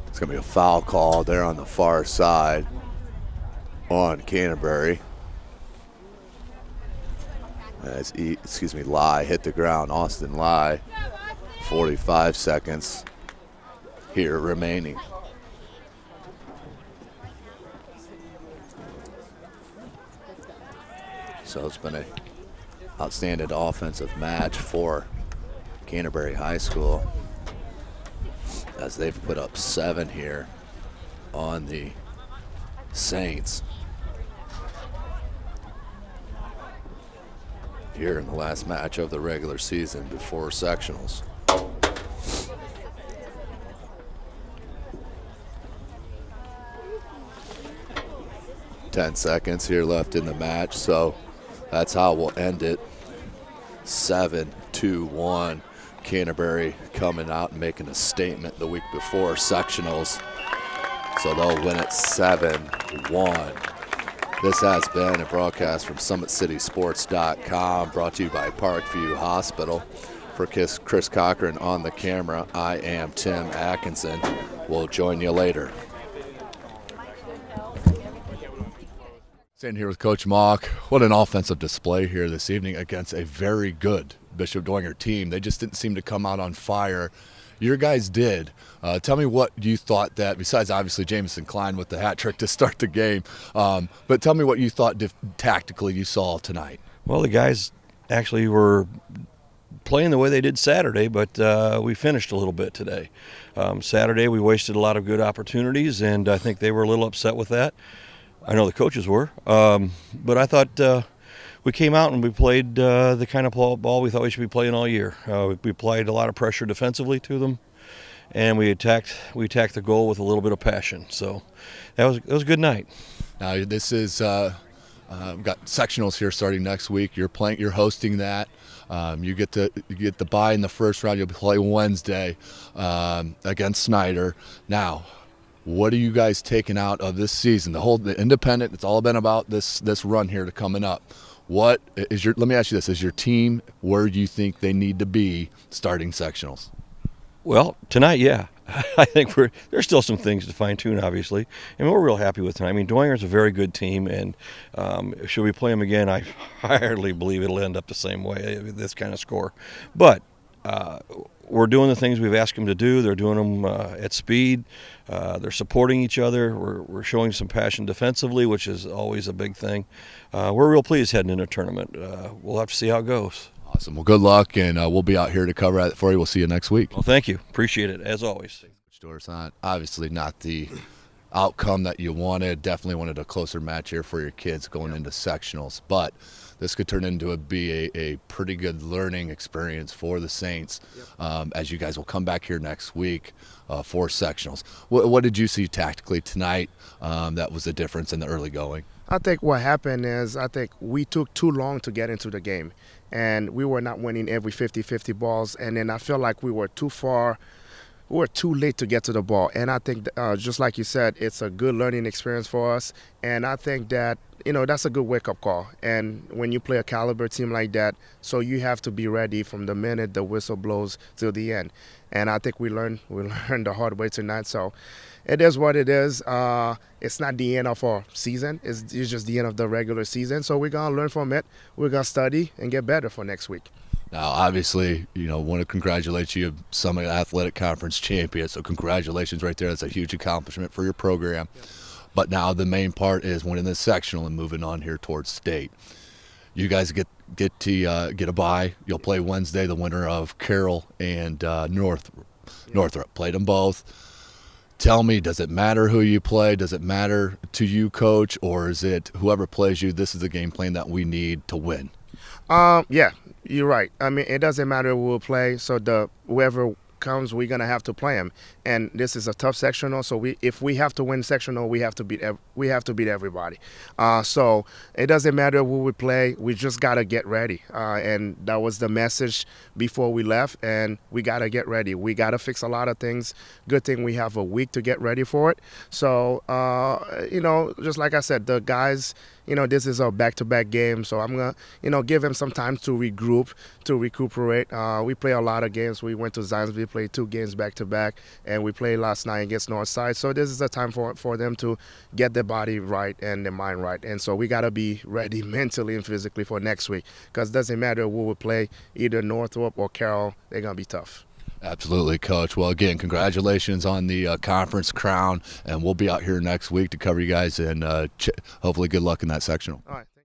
It's going to be a foul call there on the far side on Canterbury. As Lai hit the ground. Austin Lai, 45 seconds here remaining. So it's been an outstanding offensive match for Canterbury High School, as they've put up 7 here on the Saints here in the last match of the regular season before sectionals. Ten seconds here left in the match, so that's how we'll end it. 7-2-1. Canterbury coming out and making a statement the week before sectionals, so they'll win it 7-1. This has been a broadcast from SummitCitySports.com, brought to you by Parkview Hospital. For Chris Cochran on the camera, I am Tim Atkinson. We'll join you later. Standing here with Coach Mock. What an offensive display here this evening against a very good Bishop Dwenger team. They just didn't seem to come out on fire. Your guys did. Tell me what you thought that, besides obviously Jamison Klein with the hat trick to start the game, but tell me what you thought tactically you saw tonight.
Well, the guys actually were playing the way they did Saturday, but we finished a little bit today. Saturday we wasted a lot of good opportunities, and I think they were a little upset with that. I know the coaches were, but I thought we came out and we played the kind of ball we thought we should be playing all year. We applied a lot of pressure defensively to them, and we attacked the goal with a little bit of passion. So that was a good night.
Now this is we've got sectionals here starting next week. You're hosting that. You get the bye in the first round. You'll play Wednesday against Snyder. Now, what are you guys taking out of this season? The independent, it's all been about this run here to coming up. What is let me ask you this, is your team where you think they need to be starting sectionals?
Well, tonight, yeah. I think there's still some things to fine-tune, obviously. And we're real happy with tonight. I mean, Dwenger's a very good team, and should we play them again, I hardly believe it'll end up the same way, this kind of score. But we're doing the things we've asked them to do. They're doing them at speed. They're supporting each other. We're showing some passion defensively, which is always a big thing. We're real pleased heading into a tournament. We'll have to see how it goes.
Awesome. Well, good luck, and we'll be out here to cover it for you. We'll see you next week.
Well, thank you. Appreciate it, as always.
Obviously not the outcome that you wanted. Definitely wanted a closer match here for your kids going into sectionals, but this could turn into a pretty good learning experience for the Saints as you guys will come back here next week for sectionals. What did you see tactically tonight that was the difference in the early going?
I think what happened is I think we took too long to get into the game, and we were not winning every 50-50 balls, and then I feel like we were too far. We were too late to get to the ball, and I think just like you said, it's a good learning experience for us, and I think that that's a good wake-up call. And when you play a caliber team like that, so you have to be ready from the minute the whistle blows till the end. And I think we learned the hard way tonight. So it is what it is. It's not the end of our season. It's just the end of the regular season. So we're gonna learn from it. We're gonna study and get better for next week.
Now, obviously, want to congratulate you, Summit Athletic Conference champion. So congratulations right there. That's a huge accomplishment for your program. Yeah. But now the main part is winning the sectional and moving on here towards state. You guys get a bye. You'll play Wednesday, the winner of Carroll and Northrop. Played them both.
Tell me, does it matter who you play? Does it matter to you, Coach, or is it whoever plays you, this is the game plan that we need to win?
Yeah, you're right. I mean, it doesn't matter who will play. So whoever comes, we're gonna have to play him. And this is a tough sectional. So if we have to win sectional, we have to beat everybody. So it doesn't matter who we play. We just gotta get ready. And that was the message before we left. And we gotta get ready. We gotta fix a lot of things. Good thing we have a week to get ready for it. So you know, just like I said, the guys. You know, this is a back-to-back game, so I'm going to, you know, give him some time to regroup, to recuperate. We play a lot of games. We went to Zionsville, played 2 games back-to-back, and we played last night against Northside. So this is a time for them to get their body right and their mind right. And so we got to be ready mentally and physically for next week, because it doesn't matter who we play, either Northrop or Carroll, they're going to be tough.
Absolutely, Coach. Well, again, congratulations on the conference crown, and we'll be out here next week to cover you guys, and hopefully good luck in that sectional.
All right.